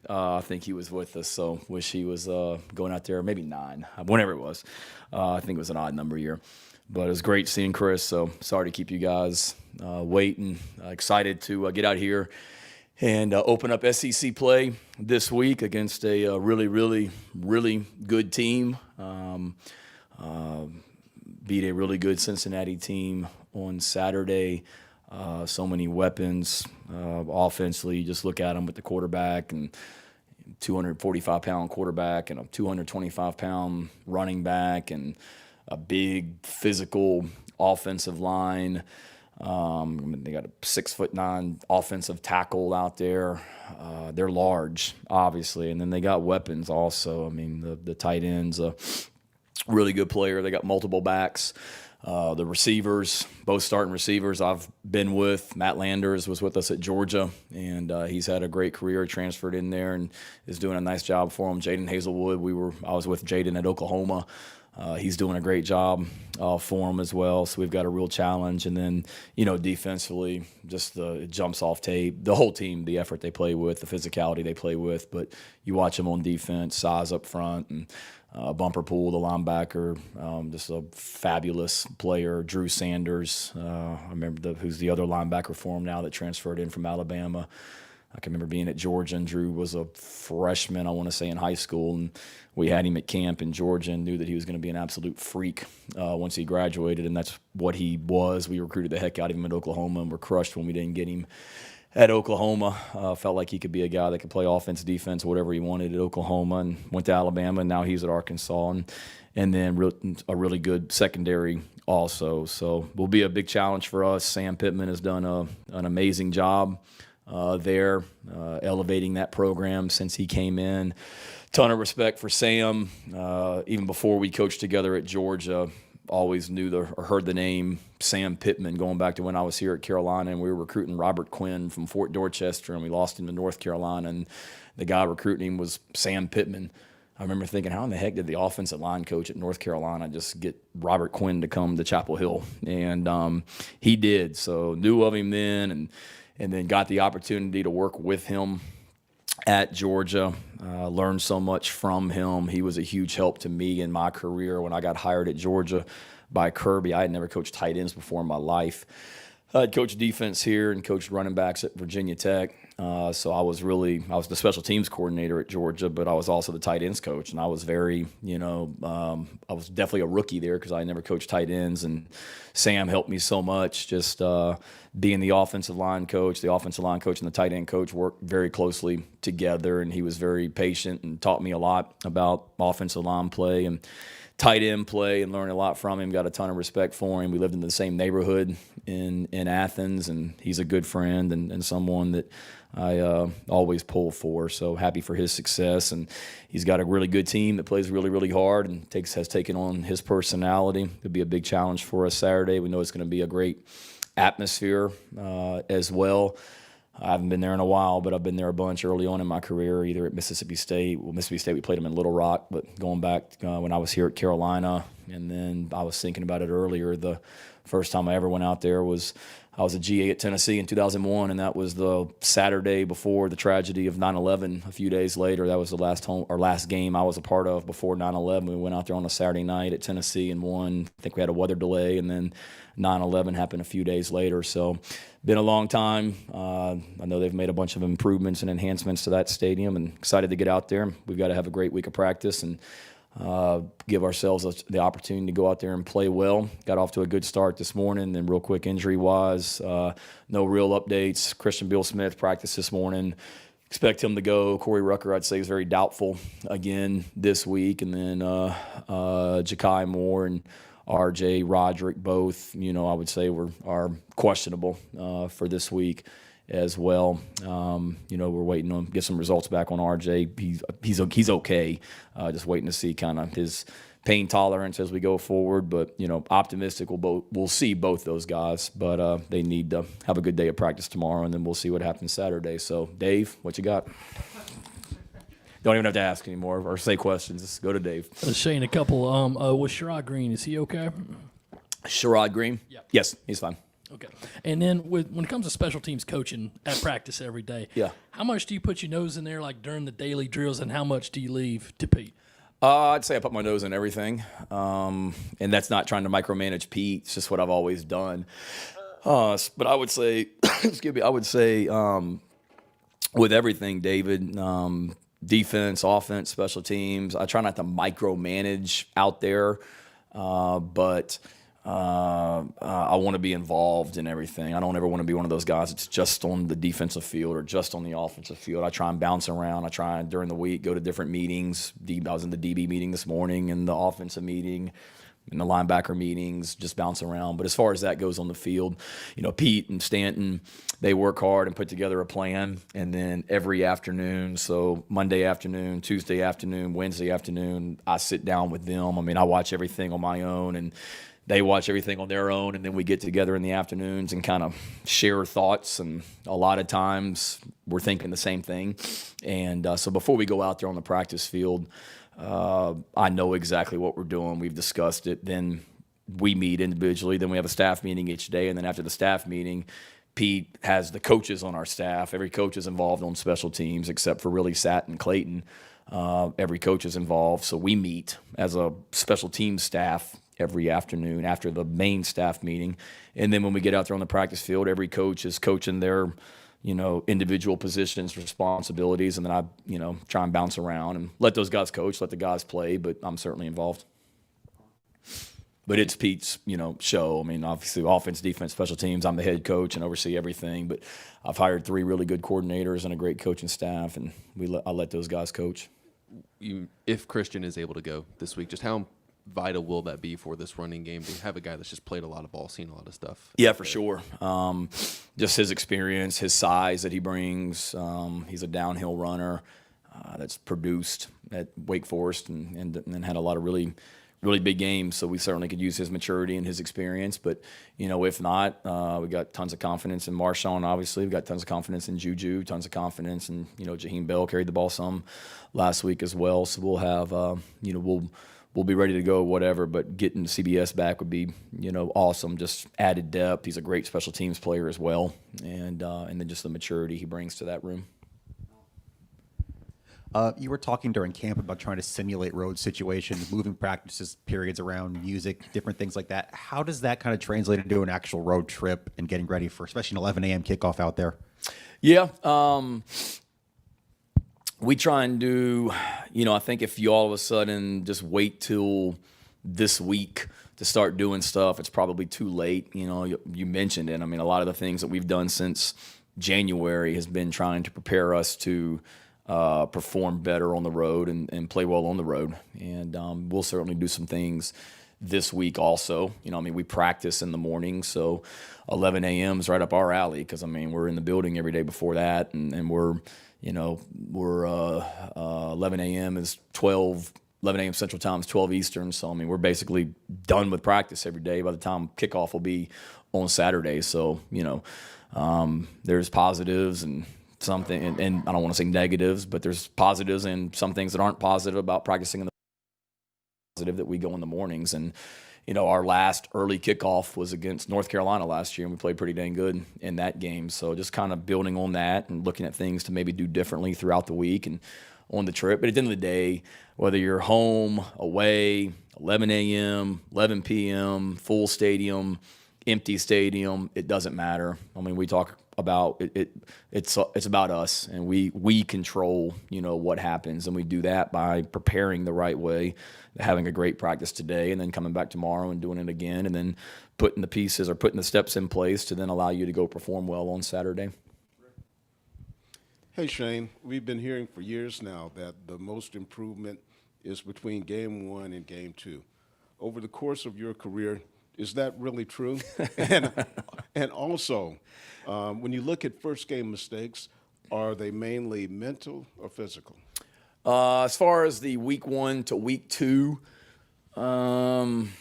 I think he was with us. So wish he was going out there. Maybe 9, whenever it was. I think it was an odd number year. But it was great seeing Chris. So sorry to keep you guys waiting. Excited to get out here and open up SEC play this week against a really, really, really good team. Beat a really good Cincinnati team on Saturday. So many weapons offensively. You just look at them with the quarterback and 245-pound quarterback and a 225-pound running back and a big physical offensive line. They got a 6'9" offensive tackle out there. They're large, obviously, and then they got weapons also. I mean, the tight end's a really good player. They got multiple backs. The receivers, both starting receivers I've been with. Matt Landers was with us at Georgia, and he's had a great career, transferred in there and is doing a nice job for him. Jaden Hazelwood, I was with Jaden at Oklahoma. He's doing a great job for him as well. So we've got a real challenge. And then, defensively, just it jumps off tape. The whole team, the effort they play with, the physicality they play with. But you watch them on defense, size up front, and Bumper Pool, the linebacker, just a fabulous player. Drew Sanders, I remember who's the other linebacker for him now that transferred in from Alabama. I can remember being at Georgia, and Drew was a freshman, I want to say, in high school, and we had him at camp in Georgia and knew that he was going to be an absolute freak once he graduated, and that's what he was. We recruited the heck out of him at Oklahoma and were crushed when we didn't get him at Oklahoma. Felt like he could be a guy that could play offense, defense, whatever he wanted at Oklahoma, and went to Alabama, and now he's at Arkansas, and then a really good secondary also. So will be a big challenge for us. Sam Pittman has done an amazing job there, elevating that program since he came in. Ton of respect for Sam. Even before we coached together at Georgia, always knew or heard the name Sam Pittman going back to when I was here at Carolina, and we were recruiting Robert Quinn from Fort Dorchester, and we lost him to North Carolina, and the guy recruiting him was Sam Pittman. I remember thinking, how in the heck did the offensive line coach at North Carolina just get Robert Quinn to come to Chapel Hill? And he did. So knew of him then, and then got the opportunity to work with him at Georgia. Learned so much from him. He was a huge help to me in my career when I got hired at Georgia by Kirby. I had never coached tight ends before in my life. I'd coached defense here and coached running backs at Virginia Tech. So I was the special teams coordinator at Georgia, but I was also the tight ends coach. And I was very, I was definitely a rookie there because I never coached tight ends. And Sam helped me so much, just being the offensive line coach. The offensive line coach and the tight end coach worked very closely together, and he was very patient and taught me a lot about offensive line play and tight end play, and learned a lot from him. Got a ton of respect for him. We lived in the same neighborhood in Athens, and he's a good friend and someone that I always pull for. So happy for his success, and he's got a really good team that plays really, really hard and has taken on his personality. It'll be a big challenge for us Saturday. We know it's going to be a great atmosphere as well. I haven't been there in a while, but I've been there a bunch early on in my career, either at Mississippi State. Well, Mississippi State, we played them in Little Rock, but going back when I was here at Carolina, and then I was thinking about it earlier, the first time I ever went out there I was a GA at Tennessee in 2001, and that was the Saturday before the tragedy of 9/11. A few days later, that was the last game I was a part of before 9/11. We went out there on a Saturday night at Tennessee and won. I think we had a weather delay, and then 9/11 happened a few days later. So been a long time. I know they've made a bunch of improvements and enhancements to that stadium, and excited to get out there. We've got to have a great week of practice and give ourselves the opportunity to go out there and play well. Got off to a good start this morning. Then real quick, injury-wise, no real updates. Christian Bill Smith practiced this morning. Expect him to go. Corey Rucker, I'd say, is very doubtful again this week. And then Ja'Kai Moore and R.J. Roderick, both, I would say are questionable for this week as well. We're waiting to get some results back on RJ. He's okay. Just waiting to see kind of his pain tolerance as we go forward. But optimistic we'll see both those guys. But they need to have a good day of practice tomorrow, and then we'll see what happens Saturday. So Dave, what you got? Don't even have to ask anymore or say questions. Just go to Dave. Shane, a couple. With Sherrod Green, is he okay? Sherrod Green? Yeah. Yes, he's fine. Okay. And then when it comes to special teams coaching at practice every day, yeah, how much do you put your nose in there like during the daily drills, and how much do you leave to Pete? I'd say I put my nose in everything, and that's not trying to micromanage Pete. It's just what I've always done. But I would say, excuse me, with everything, David. Defense, offense, special teams. I try not to micromanage out there, but I want to be involved in everything. I don't ever want to be one of those guys that's just on the defensive field or just on the offensive field. I try and bounce around. I try during the week go to different meetings. I was in the DB meeting this morning and the offensive meeting and the linebacker meetings, just bounce around. But as far as that goes on the field, Pete and Stanton, they work hard and put together a plan. And then every afternoon, so Monday afternoon, Tuesday afternoon, Wednesday afternoon, I sit down with them. I mean, I watch everything on my own and they watch everything on their own. And then we get together in the afternoons and kind of share thoughts. And a lot of times we're thinking the same thing. And so before we go out there on the practice field, I know exactly what we're doing. We've discussed it. Then we meet individually. Then we have a staff meeting each day. And then after the staff meeting, Pete has the coaches on our staff. Every coach is involved on special teams except for really Sat and Clayton. Every coach is involved. So we meet as a special team staff every afternoon after the main staff meeting. And then when we get out there on the practice field, every coach is coaching their individual positions, responsibilities, and then I, try and bounce around and let those guys coach, let the guys play, but I'm certainly involved. But it's Pete's, show. I mean, obviously, offense, defense, special teams, I'm the head coach and oversee everything, but I've hired 3 really good coordinators and a great coaching staff, and I let those guys coach. If Christian is able to go this week, just how vital will that be for this running game to have a guy that's just played a lot of ball, seen a lot of stuff? Yeah, for sure. Just his experience, his size that he brings. He's a downhill runner that's produced at Wake Forest and had a lot of really big games. So we certainly could use his maturity and his experience. But, if not, we got tons of confidence in Marshawn, obviously. We've got tons of confidence in Juju, tons of confidence. And, Jaheim Bell carried the ball some last week as well. So we'll have, we'll be ready to go, whatever, but getting CBS back would be, awesome. Just added depth. He's a great special teams player as well, and then just the maturity he brings to that room. You were talking during camp about trying to simulate road situations, moving practices, periods around music, different things like that. How does that kind of translate into an actual road trip and getting ready for, especially an 11 a.m. kickoff out there? Yeah. We try and do, I think if you all of a sudden just wait till this week to start doing stuff, it's probably too late. You mentioned it. I mean, a lot of the things that we've done since January has been trying to prepare us to perform better on the road and play well on the road. And we'll certainly do some things this week also. We practice in the morning, so 11 a.m. is right up our alley because, we're in the building every day before that, and we're 11 a.m. is 11 a.m. Central Time is 12 Eastern. So, we're basically done with practice every day by the time kickoff will be on Saturday. So, there's positives and something, and I don't want to say negatives, but there's positives and some things that aren't positive about practicing in the positive that we go in the mornings. And, our last early kickoff was against North Carolina last year, and we played pretty dang good in that game. So just kind of building on that and looking at things to maybe do differently throughout the week and on the trip. But at the end of the day, whether you're home, away, 11 a.m., 11 p.m., full stadium, empty stadium, it doesn't matter. We talk about it. It's about us, and we control, what happens, and we do that by preparing the right way, having a great practice today, and then coming back tomorrow and doing it again, and then putting the pieces or putting the steps in place to then allow you to go perform well on Saturday. Hey, Shane, we've been hearing for years now that the most improvement is between game 1 and game 2. Over the course of your career, is that really true? and also, when you look at first game mistakes, are they mainly mental or physical? As far as the week 1 to week 2, I'd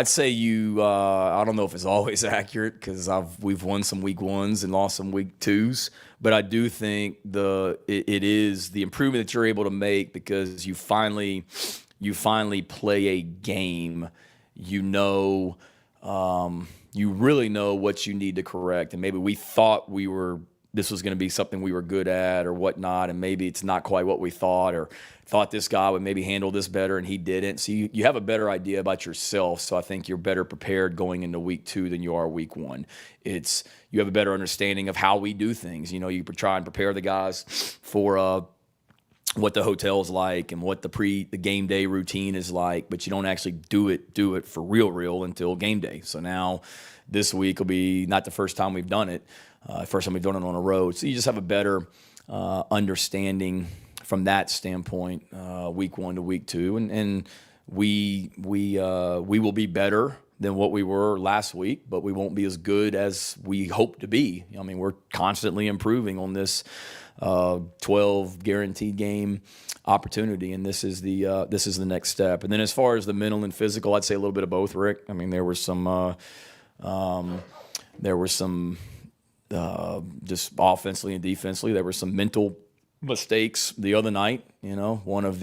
say I don't know if it's always accurate because we've won some week 1s and lost some week 2s, but I do think it is the improvement that you're able to make because you finally play a game. You really know what you need to correct, and maybe we thought we were this was going to be something we were good at or whatnot, and maybe it's not quite what we thought, or thought this guy would maybe handle this better and he didn't. So you have a better idea about yourself. So I think you're better prepared going into week 2 than you are week 1. You have a better understanding of how we do things. You try and prepare the guys for what the hotel's like and what the game day routine is like, but you don't actually do it for real until game day. So now this week will be not the first time we've done it. First time we've done it on a road. So you just have a better understanding from that standpoint, week 1 to week 2. And we will be better than what we were last week, but we won't be as good as we hope to be. I mean, we're constantly improving on this 12 guaranteed game opportunity, and this is the next step. And then as far as the mental and physical, I'd say a little bit of both, Rick. I mean, there were some just offensively and defensively, there were some mental mistakes the other night. One of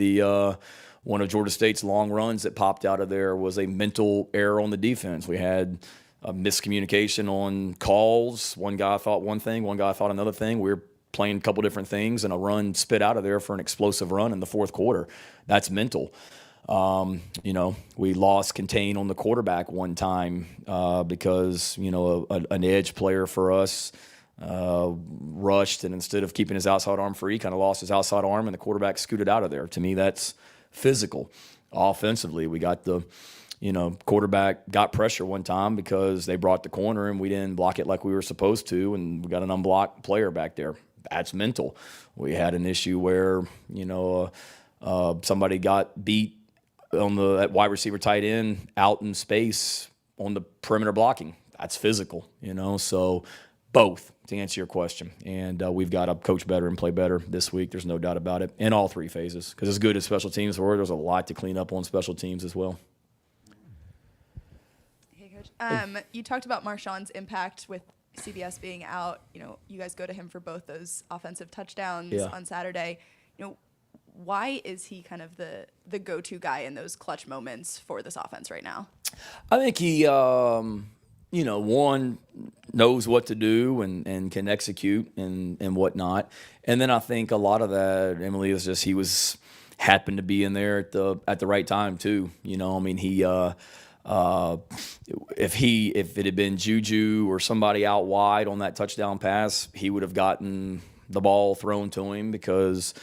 Georgia State's long runs that popped out of there was a mental error on the defense. We had a miscommunication on calls. One guy thought one thing, one guy thought another thing. We were playing a couple different things, and a run spit out of there for an explosive run in the fourth quarter. That's mental. We lost contain on the quarterback one time because, an edge player for us rushed, and instead of keeping his outside arm free, kind of lost his outside arm, and the quarterback scooted out of there. To me, that's physical. Offensively, we got the quarterback got pressure one time because they brought the corner and we didn't block it like we were supposed to, and we got an unblocked player back there. That's mental. We had an issue where, somebody got beat at wide receiver tight end out in space on the perimeter blocking. That's physical, so both, to answer your question. And we've got to coach better and play better this week. There's no doubt about it, in all 3 phases. Because as good as special teams were, there's a lot to clean up on special teams as well. Hey, Coach. You talked about Marshawn's impact with CBS being out. You guys go to him for both those offensive touchdowns on Saturday. Why is he kind of the go-to guy in those clutch moments for this offense right now? I think he, one, knows what to do and can execute and whatnot. And then I think a lot of that, Emily, is just he happened to be in there at the right time too. He if it had been Juju or somebody out wide on that touchdown pass, he would have gotten the ball thrown to him because,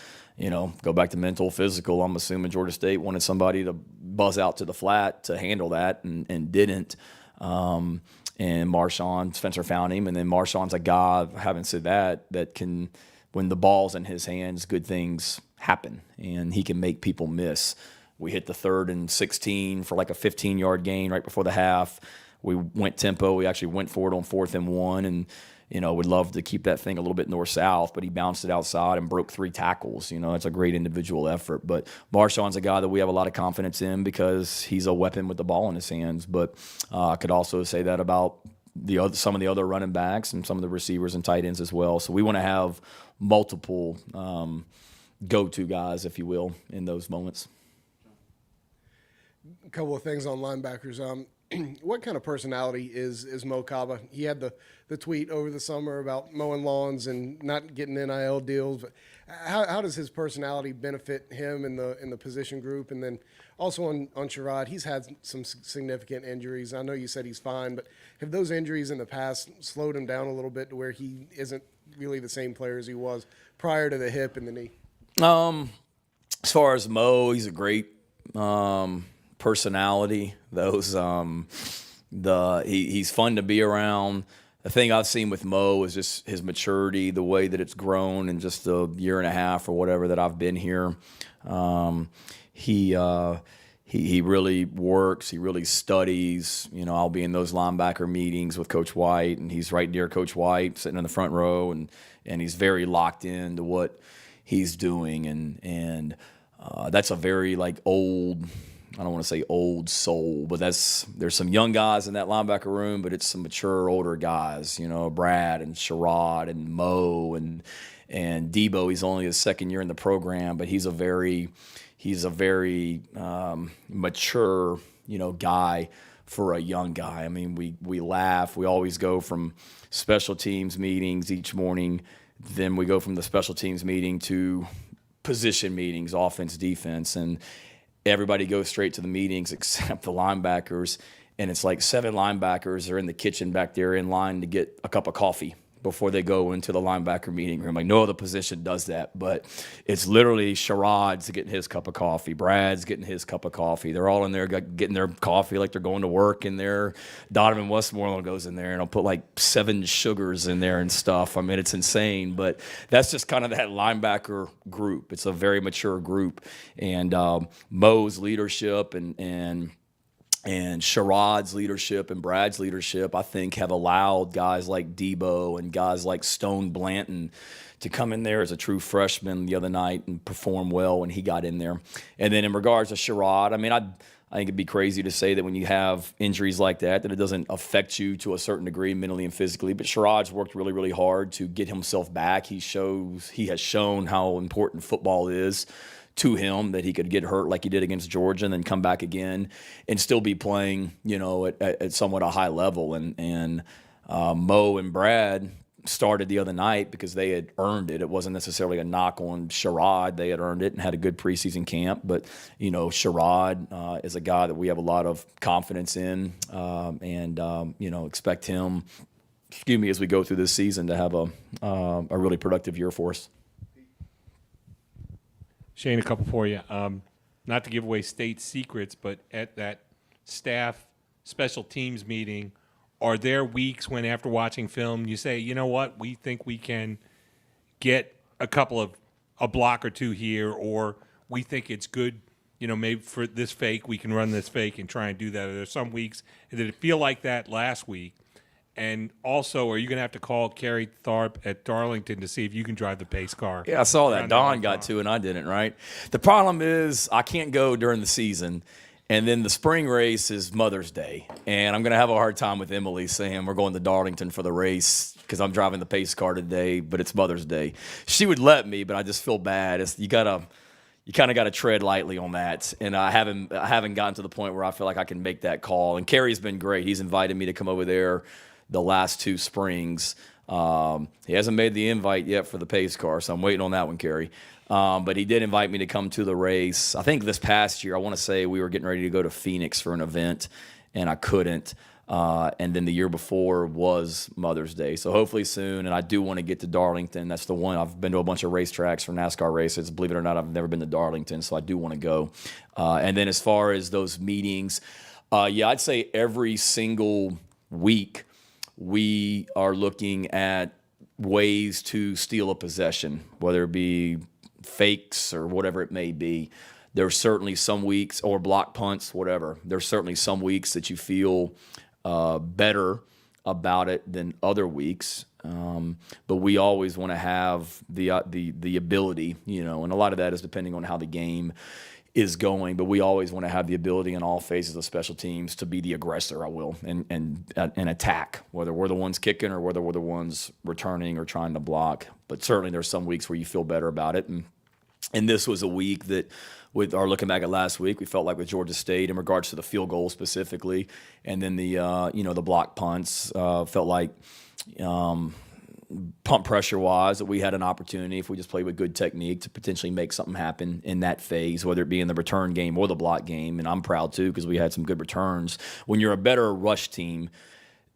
go back to mental, physical. I'm assuming Georgia State wanted somebody to buzz out to the flat to handle that and didn't. And Marshawn, Spencer found him, and then Marshawn's a guy, having said that can, when the ball's in his hands, good things happen, and he can make people miss. We hit the 3rd and 16 for like a 15-yard gain right before the half. We went tempo. We actually went for it on 4th and 1, and would love to keep that thing a little bit north-south, but he bounced it outside and broke 3 tackles. That's a great individual effort. But Marshawn's a guy that we have a lot of confidence in because he's a weapon with the ball in his hands. But I could also say that about some of the other running backs and some of the receivers and tight ends as well. So we want to have multiple go-to guys, if you will, in those moments. A couple of things on linebackers. What kind of personality is Mo Kaba? He had the tweet over the summer about mowing lawns and not getting NIL deals. But how does his personality benefit him in the position group? And then also on Sherrod, he's had some significant injuries. I know you said he's fine, but have those injuries in the past slowed him down a little bit to where he isn't really the same player as he was prior to the hip and the knee? As far as Mo, he's a great personality. He's fun to be around. The thing I've seen with Mo is just his maturity, the way that it's grown in just a year and a half or whatever that I've been here. He really works. He really studies. I'll be in those linebacker meetings with Coach White, and he's right near Coach White, sitting in the front row, and he's very locked into what he's doing, and that's a very old. I don't want to say old soul, but there's some young guys in that linebacker room, but it's some mature older guys, Brad and Sherrod and Mo and Debo. He's only his 2nd year in the program, but he's a very mature, guy for a young guy. I mean, we laugh. We always go from special teams meetings each morning. Then we go from the special teams meeting to position meetings, offense, defense, and everybody goes straight to the meetings except the linebackers. And it's like 7 linebackers are in the kitchen back there in line to get a cup of coffee before they go into the linebacker meeting room. Like, no other position does that. But it's literally Sherrod's getting his cup of coffee. Brad's getting his cup of coffee. They're all in there getting their coffee like they're going to work. And Donovan Westmoreland goes in there and he'll put like 7 sugars in there and stuff. I mean, it's insane. But that's just kind of that linebacker group. It's a very mature group. And Mo's leadership and Sherrod's leadership and Brad's leadership, I think, have allowed guys like Debo and guys like Stone Blanton to come in there as a true freshman the other night and perform well when he got in there. And then in regards to Sherrod, I mean, I think it'd be crazy to say that when you have injuries like that it doesn't affect you to a certain degree mentally and physically. But Sherrod's worked really, really hard to get himself back. He has shown how important football is to him, that he could get hurt like he did against Georgia and then come back again and still be playing, at somewhat a high level. And Mo and Brad started the other night because they had earned it. It wasn't necessarily a knock on Sherrod. They had earned it and had a good preseason camp. But, Sherrod is a guy that we have a lot of confidence in and expect him, as we go through this season to have a really productive year for us. Shane, a couple for you. Not to give away state secrets, but at that staff special teams meeting, are there weeks when after watching film you say, you know what, we think we can get a block or 2 here, or we think it's good, maybe for this fake, we can run this fake and try and do that? Are there some weeks, and did it feel like that last week? And also, are you going to have to call Kerry Tharp at Darlington to see if you can drive the pace car? Yeah, I saw that. Don got to, and I didn't, right? The problem is I can't go during the season, and then the spring race is Mother's Day. And I'm going to have a hard time with Emily saying we're going to Darlington for the race because I'm driving the pace car today, but it's Mother's Day. She would let me, but I just feel bad. You kind of got to tread lightly on that, and I haven't gotten to the point where I feel like I can make that call. And Kerry's been great. He's invited me to come over there the last 2 springs. He hasn't made the invite yet for the pace car, so I'm waiting on that one, Kerry. But he did invite me to come to the race. I think this past year, I want to say we were getting ready to go to Phoenix for an event, and I couldn't. And then the year before was Mother's Day. So hopefully soon, and I do want to get to Darlington. That's the one. I've been to a bunch of racetracks for NASCAR races. Believe it or not, I've never been to Darlington, so I do want to go. And then as far as those meetings, I'd say every single week we are looking at ways to steal a possession, whether it be fakes or whatever it may be. There's certainly some weeks, or block punts, whatever. There's certainly some weeks that you feel better about it than other weeks. But we always want to have the ability, and a lot of that is depending on how the game is going, but we always want to have the ability in all phases of special teams to be the aggressor, and attack, whether we're the ones kicking or whether we're the ones returning or trying to block. But certainly there's some weeks where you feel better about it. And this was a week that, with our looking back at last week, we felt like with Georgia State in regards to the field goal specifically, and then the block punts, felt like pump pressure wise that we had an opportunity, if we just played with good technique, to potentially make something happen in that phase, whether it be in the return game or the block game. And I'm proud too, because we had some good returns. When you're a better rush team,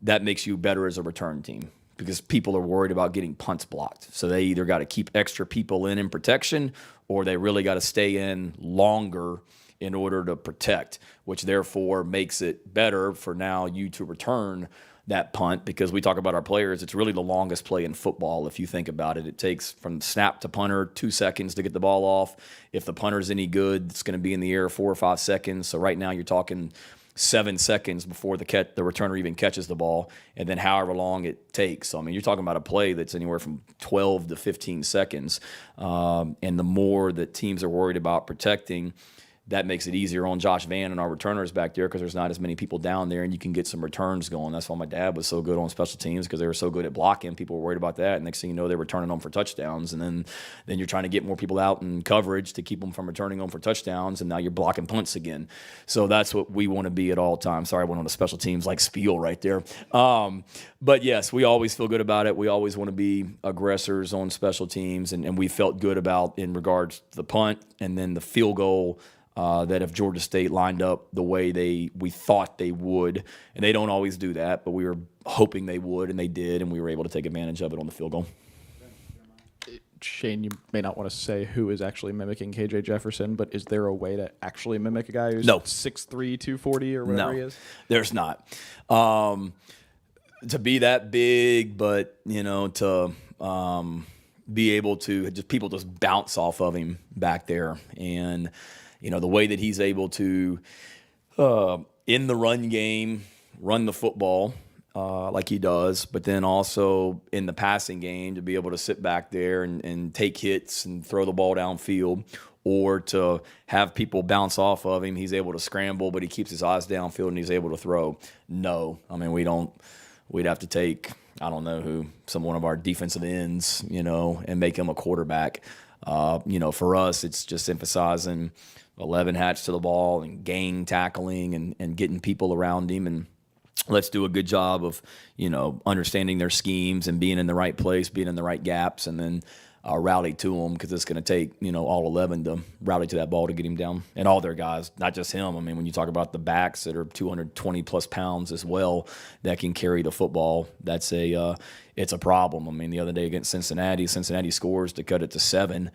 that makes you better as a return team, because people are worried about getting punts blocked. So they either got to keep extra people in protection, or they really got to stay in longer in order to protect, which therefore makes it better for now you to return that punt, because we talk about our players. It's really the longest play in football. If you think about it, it takes from snap to punter 2 seconds to get the ball off. If the punter's any good, it's going to be in the air 4 or 5 seconds. So right now you're talking 7 seconds before the returner even catches the ball, and then however long it takes. So, I mean, you're talking about a play that's anywhere from 12 to 15 seconds. And the more that teams are worried about protecting, that makes it easier on Josh Van and our returners back there because there's not as many people down there, and you can get some returns going. That's why my dad was so good on special teams, because they were so good at blocking. People were worried about that, and next thing you know, they were turning them for touchdowns. And then you're trying to get more people out in coverage to keep them from returning them for touchdowns, and now you're blocking punts again. So that's what we want to be at all times. Sorry, I went on the special teams like spiel right there. But yes, we always feel good about it. We always want to be aggressors on special teams, and we felt good about in regards to the punt and then the field goal. That if Georgia State lined up the way we thought they would, and they don't always do that, but we were hoping they would, and they did, and we were able to take advantage of it on the field goal. Shane, you may not want to say who is actually mimicking KJ Jefferson, but is there a way to actually mimic a guy who's 6'3", 240 or whatever he is? There's not. To be that big, but to be able to people just bounce off of him back there, and the way that he's able to, in the run game, run the football like he does, but then also in the passing game to be able to sit back there and take hits and throw the ball downfield, or to have people bounce off of him. He's able to scramble, but he keeps his eyes downfield and he's able to throw. No, I mean, we'd have to take, I don't know who, one of our defensive ends, and make him a quarterback. For us, it's just emphasizing 11 hats to the ball and gang tackling and getting people around him, and let's do a good job of understanding their schemes and being in the right place, being in the right gaps, and then rally to them, because it's going to take all 11 to rally to that ball to get him down, and all their guys, not just him. I mean, when you talk about the backs that are 220 plus pounds as well that can carry the football, that's it's a problem. I mean, the other day against Cincinnati scores to cut it to 7.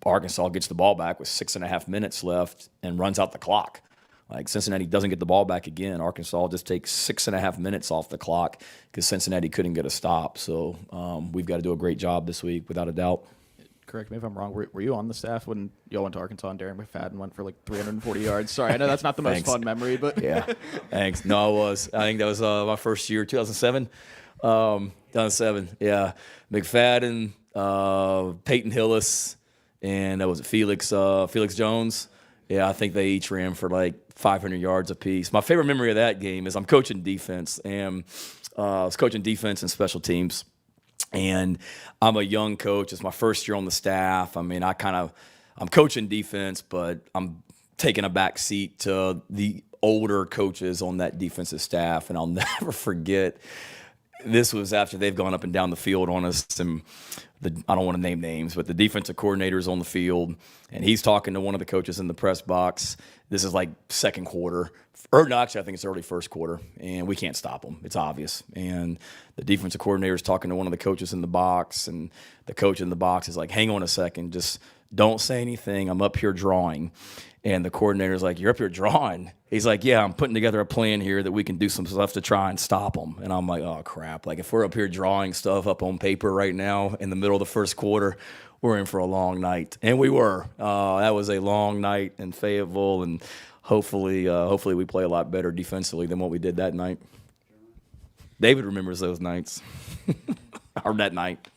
Arkansas gets the ball back with 6.5 minutes left and runs out the clock. Like, Cincinnati doesn't get the ball back again. Arkansas just takes 6.5 minutes off the clock because Cincinnati couldn't get a stop. So we've got to do a great job this week, without a doubt. Correct me if I'm wrong. Were you on the staff when y'all went to Arkansas and Darren McFadden went for like 340 yards? Sorry, I know that's not the most fun memory, but yeah, thanks. No, I was. I think that was my first year, 2007. 2007. Yeah, McFadden, Peyton Hillis, and that was Felix Jones. Yeah, I think they each ran for like 500 yards apiece. My favorite memory of that game is I'm coaching defense, and I was coaching defense and special teams. And I'm a young coach. It's my first year on the staff. I mean, I'm coaching defense, but I'm taking a back seat to the older coaches on that defensive staff. And I'll never forget, this was after they've gone up and down the field on us, and I don't want to name names, but the defensive coordinator's on the field, and he's talking to one of the coaches in the press box. This is like second quarter. Or no, actually, I think it's early first quarter, and we can't stop them. It's obvious. And the defensive coordinator is talking to one of the coaches in the box, and the coach in the box is like, hang on a second, just don't say anything. I'm up here drawing. And the coordinator's like, you're up here drawing? He's like, yeah, I'm putting together a plan here that we can do some stuff to try and stop them. And I'm like, oh, crap. Like, if we're up here drawing stuff up on paper right now in the middle of the first quarter, we're in for a long night. And we were. That was a long night in Fayetteville, and hopefully we play a lot better defensively than what we did that night. David remembers those nights. Or that night.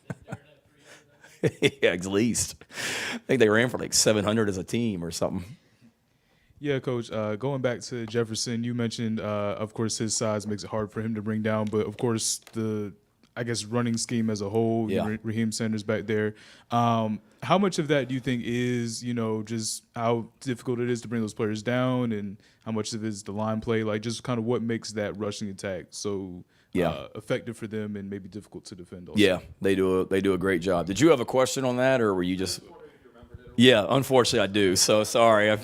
Yeah, at least. I think they ran for like 700 as a team or something. Yeah, Coach, going back to Jefferson, you mentioned, of course, his size makes it hard for him to bring down, but, of course, the running scheme as a whole, yeah. Raheem Sanders back there. How much of that do you think is, just how difficult it is to bring those players down, and how much of it is the line play? Like, just kind of what makes that rushing attack so effective for them and maybe difficult to defend also? Yeah, they do a great job. Did you have a question on that, or were you just – Yeah, unfortunately I do. So, sorry.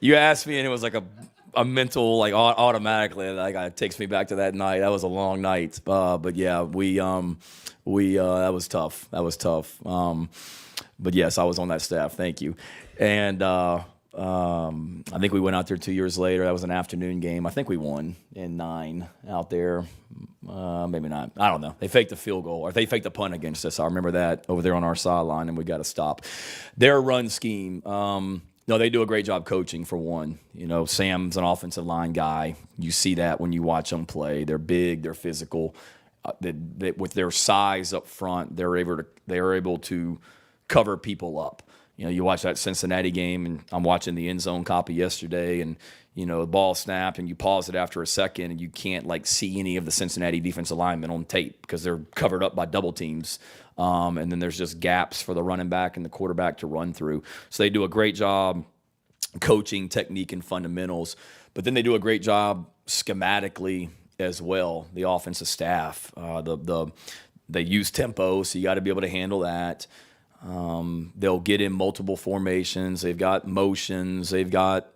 You asked me, and it was like a mental, like, automatically, like, it takes me back to that night. That was a long night. But yeah, we that was tough. That was tough. But yes, I was on that staff. Thank you. And I think we went out there 2 years later. That was an afternoon game. I think we won in 9 out there. Maybe not. I don't know. They faked the field goal, or they faked the punt against us. I remember that over there on our sideline, and we got to stop. Their run scheme, no, they do a great job coaching, for one. Sam's an offensive line guy. You see that when you watch them play. They're big. They're physical. With their size up front, they're able to cover people up. You watch that Cincinnati game, and I'm watching the end zone copy yesterday, and the ball snapped, and you pause it after a second, and you can't see any of the Cincinnati defensive linemen on tape because they're covered up by double teams. And then there's just gaps for the running back and the quarterback to run through. So they do a great job coaching technique and fundamentals, but then they do a great job schematically as well. The offensive staff, they use tempo, so you got to be able to handle that. They'll get in multiple formations. They've got motions. They've got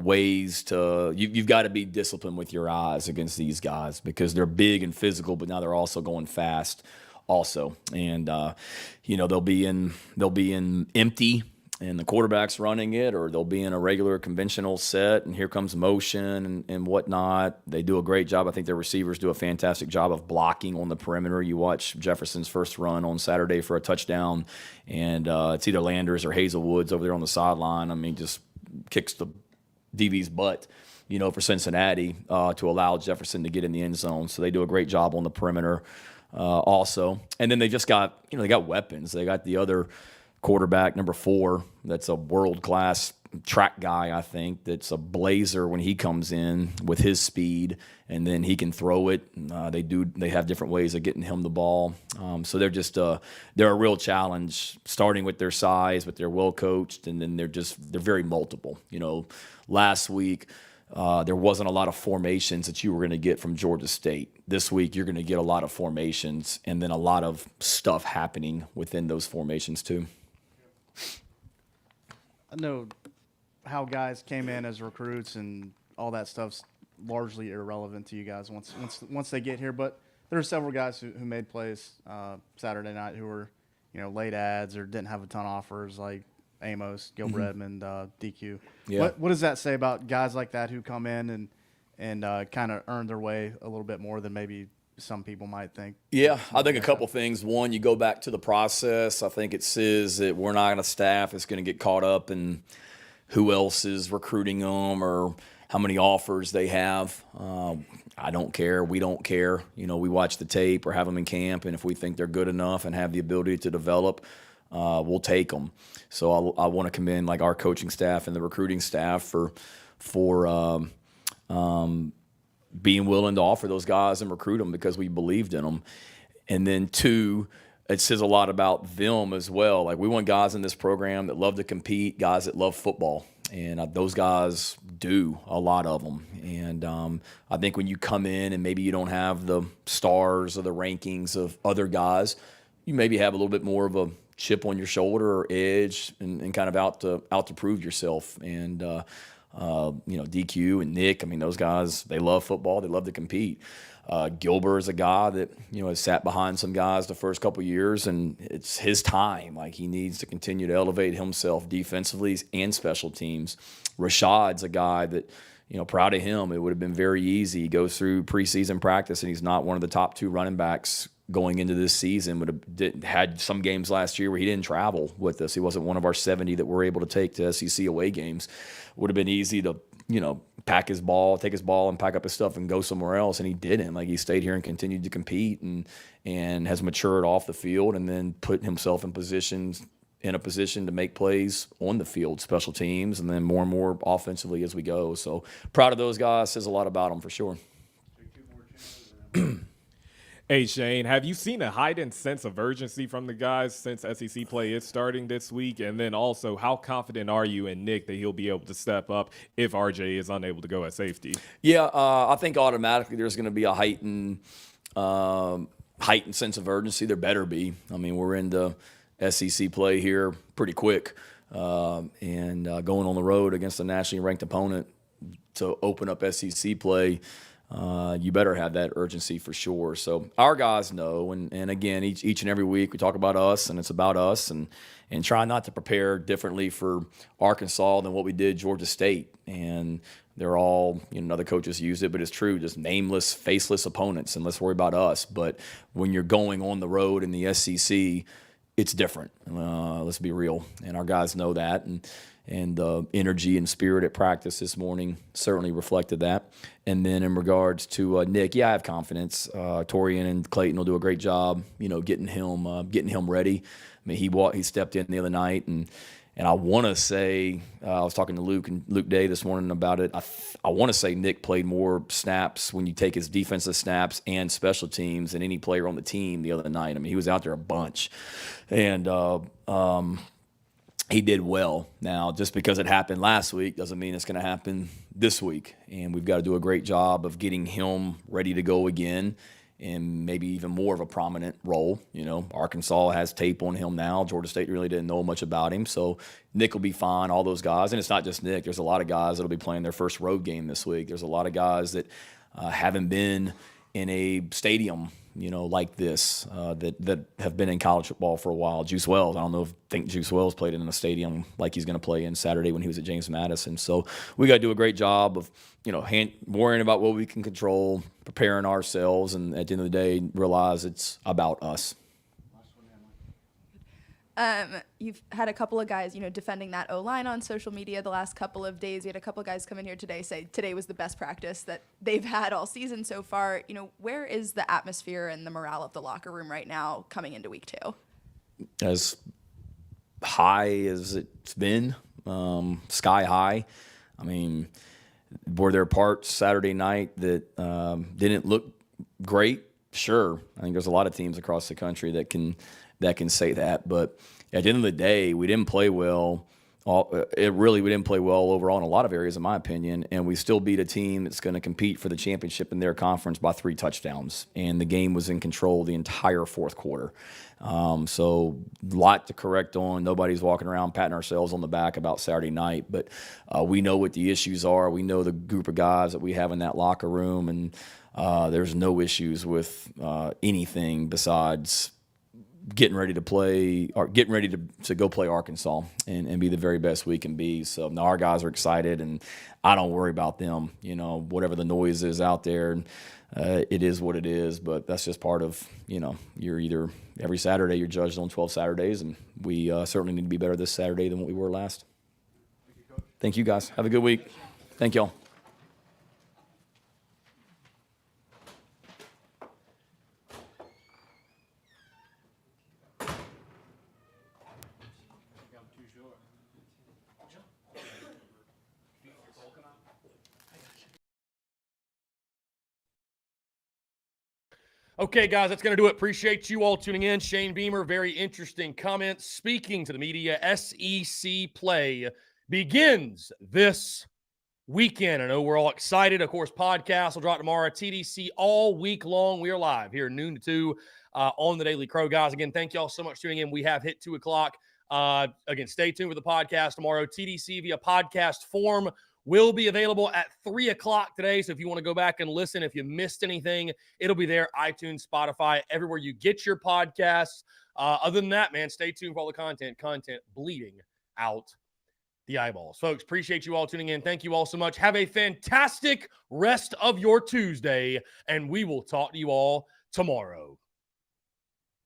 ways to. You've got to be disciplined with your eyes against these guys because they're big and physical, but now they're also going fast, also. And they'll be in empty, and the quarterback's running it, or they'll be in a regular conventional set, and here comes motion and whatnot. They do a great job. I think their receivers do a fantastic job of blocking on the perimeter. You watch Jefferson's first run on Saturday for a touchdown, and it's either Landers or Hazelwood's over there on the sideline. I mean, just kicks the DB's butt, for Cincinnati to allow Jefferson to get in the end zone. So they do a great job on the perimeter also. And then they just got, they got weapons. They got the other quarterback, number 4, that's a world-class track guy, I think, that's a blazer when he comes in with his speed, and then he can throw it. They have different ways of getting him the ball. So they're just they're a real challenge, starting with their size, but they're well-coached, and then they're very multiple. Last week, there wasn't a lot of formations that you were going to get from Georgia State. This week, you're going to get a lot of formations and then a lot of stuff happening within those formations too. I know how guys came in as recruits and all that stuff's largely irrelevant to you guys once they get here. But there are several guys who made plays Saturday night who were, late ads or didn't have a ton of offers, like Amos, Gilbert Edmond, DQ. Yeah. What does that say about guys like that who come in and kind of earn their way a little bit more than maybe some people might think? Yeah, I think a couple things. One, you go back to the process. I think it says that we're not a staff that's going to get caught up in who else is recruiting them or how many offers they have. I don't care. We don't care. We watch the tape or have them in camp, and if we think they're good enough and have the ability to develop, we'll take them. So I want to commend our coaching staff and the recruiting staff for being willing to offer those guys and recruit them because we believed in them. And then 2, it says a lot about them as well. We want guys in this program that love to compete, guys that love football. And those guys do, a lot of them. And I think when you come in and maybe you don't have the stars or the rankings of other guys, you maybe have a little bit more of a chip on your shoulder or edge and kind of out to prove yourself. And DQ and Nick, those guys, they love football. They love to compete. Gilbert is a guy that, has sat behind some guys the first couple of years, and it's his time. He needs to continue to elevate himself defensively and special teams. Rashad's a guy that, proud of him. It would have been very easy. He goes through preseason practice, and he's not one of the top 2 running backs going into this season. Had some games last year where he didn't travel with us. He wasn't one of our 70 that we're able to take to SEC away games. Would have been easy to, take his ball and pack up his stuff and go somewhere else, and he didn't. He stayed here and continued to compete and has matured off the field and then put himself in a position to make plays on the field, special teams, and then more and more offensively as we go. So proud of those guys. Says a lot about them for sure. Hey, Shane, have you seen a heightened sense of urgency from the guys since SEC play is starting this week? And then also, how confident are you in Nick that he'll be able to step up if RJ is unable to go at safety? Yeah, I think automatically there's going to be a heightened sense of urgency. There better be. We're into SEC play here pretty quick, and going on the road against a nationally ranked opponent to open up SEC play, you better have that urgency for sure. So our guys know, and again, each and every week we talk about us, and it's about us, and try not to prepare differently for Arkansas than what we did Georgia State. And they're all, other coaches use it, but it's true, just nameless, faceless opponents, and let's worry about us. But when you're going on the road in the SEC, it's different. Let's be real. And our guys know that. And the energy and spirit at practice this morning certainly reflected that. And then in regards to Nick, I have confidence. Torian and Clayton will do a great job, getting him ready. I mean, he stepped in the other night, and I want to say I was talking to Luke Day this morning about it. I want to say Nick played more snaps when you take his defensive snaps and special teams than any player on the team the other night. I mean, he was out there a bunch, and he did well. Now, just because it happened last week doesn't mean it's going to happen this week. And we've got to do a great job of getting him ready to go again and maybe even more of a prominent role. Arkansas has tape on him now. Georgia State really didn't know much about him. So Nick will be fine, all those guys. And it's not just Nick. There's a lot of guys that will be playing their first road game this week. There's a lot of guys that haven't been in a stadium like this, that have been in college football for a while. Juice Wells, I think Juice Wells played in a stadium like he's going to play in Saturday when he was at James Madison. So we got to do a great job of, worrying about what we can control, preparing ourselves, and at the end of the day, realize it's about us. You've had a couple of guys, defending that O-line on social media the last couple of days. You had a couple of guys come in here today say today was the best practice that they've had all season so far. Where is the atmosphere and the morale of the locker room right now coming into week 2? As high as it's been, sky high. I mean, were there parts Saturday night that didn't look great? Sure. I think there's a lot of teams across the country that can say that, but at the end of the day, we didn't play well. We didn't play well overall in a lot of areas, in my opinion, and we still beat a team that's going to compete for the championship in their conference by 3 touchdowns, and the game was in control the entire fourth quarter. So a lot to correct on. Nobody's walking around patting ourselves on the back about Saturday night, but we know what the issues are. We know the group of guys that we have in that locker room, and there's no issues with anything besides getting ready to play or getting ready to go play Arkansas and be the very best we can be. So now our guys are excited, and I don't worry about them. Whatever the noise is out there, it is what it is. But that's just part of, you're either every Saturday you're judged on 12 Saturdays, and we certainly need to be better this Saturday than what we were last. Thank you, guys. Have a good week. Thank y'all. Okay, guys, that's going to do it. Appreciate you all tuning in. Shane Beamer, very interesting comments. Speaking to the media, SEC play begins this weekend. I know we're all excited. Of course, podcast will drop tomorrow. TDC all week long. We are live here noon to 2 on the Daily Crow. Guys, again, thank you all so much for tuning in. We have hit 2 o'clock. Again, stay tuned for the podcast tomorrow. TDC via podcast form will be available at 3 o'clock today. So if you want to go back and listen, if you missed anything, it'll be there. iTunes, Spotify, everywhere you get your podcasts. Other than that, man, stay tuned for all the content bleeding out the eyeballs. Folks, appreciate you all tuning in. Thank you all so much. Have a fantastic rest of your Tuesday, and we will talk to you all tomorrow.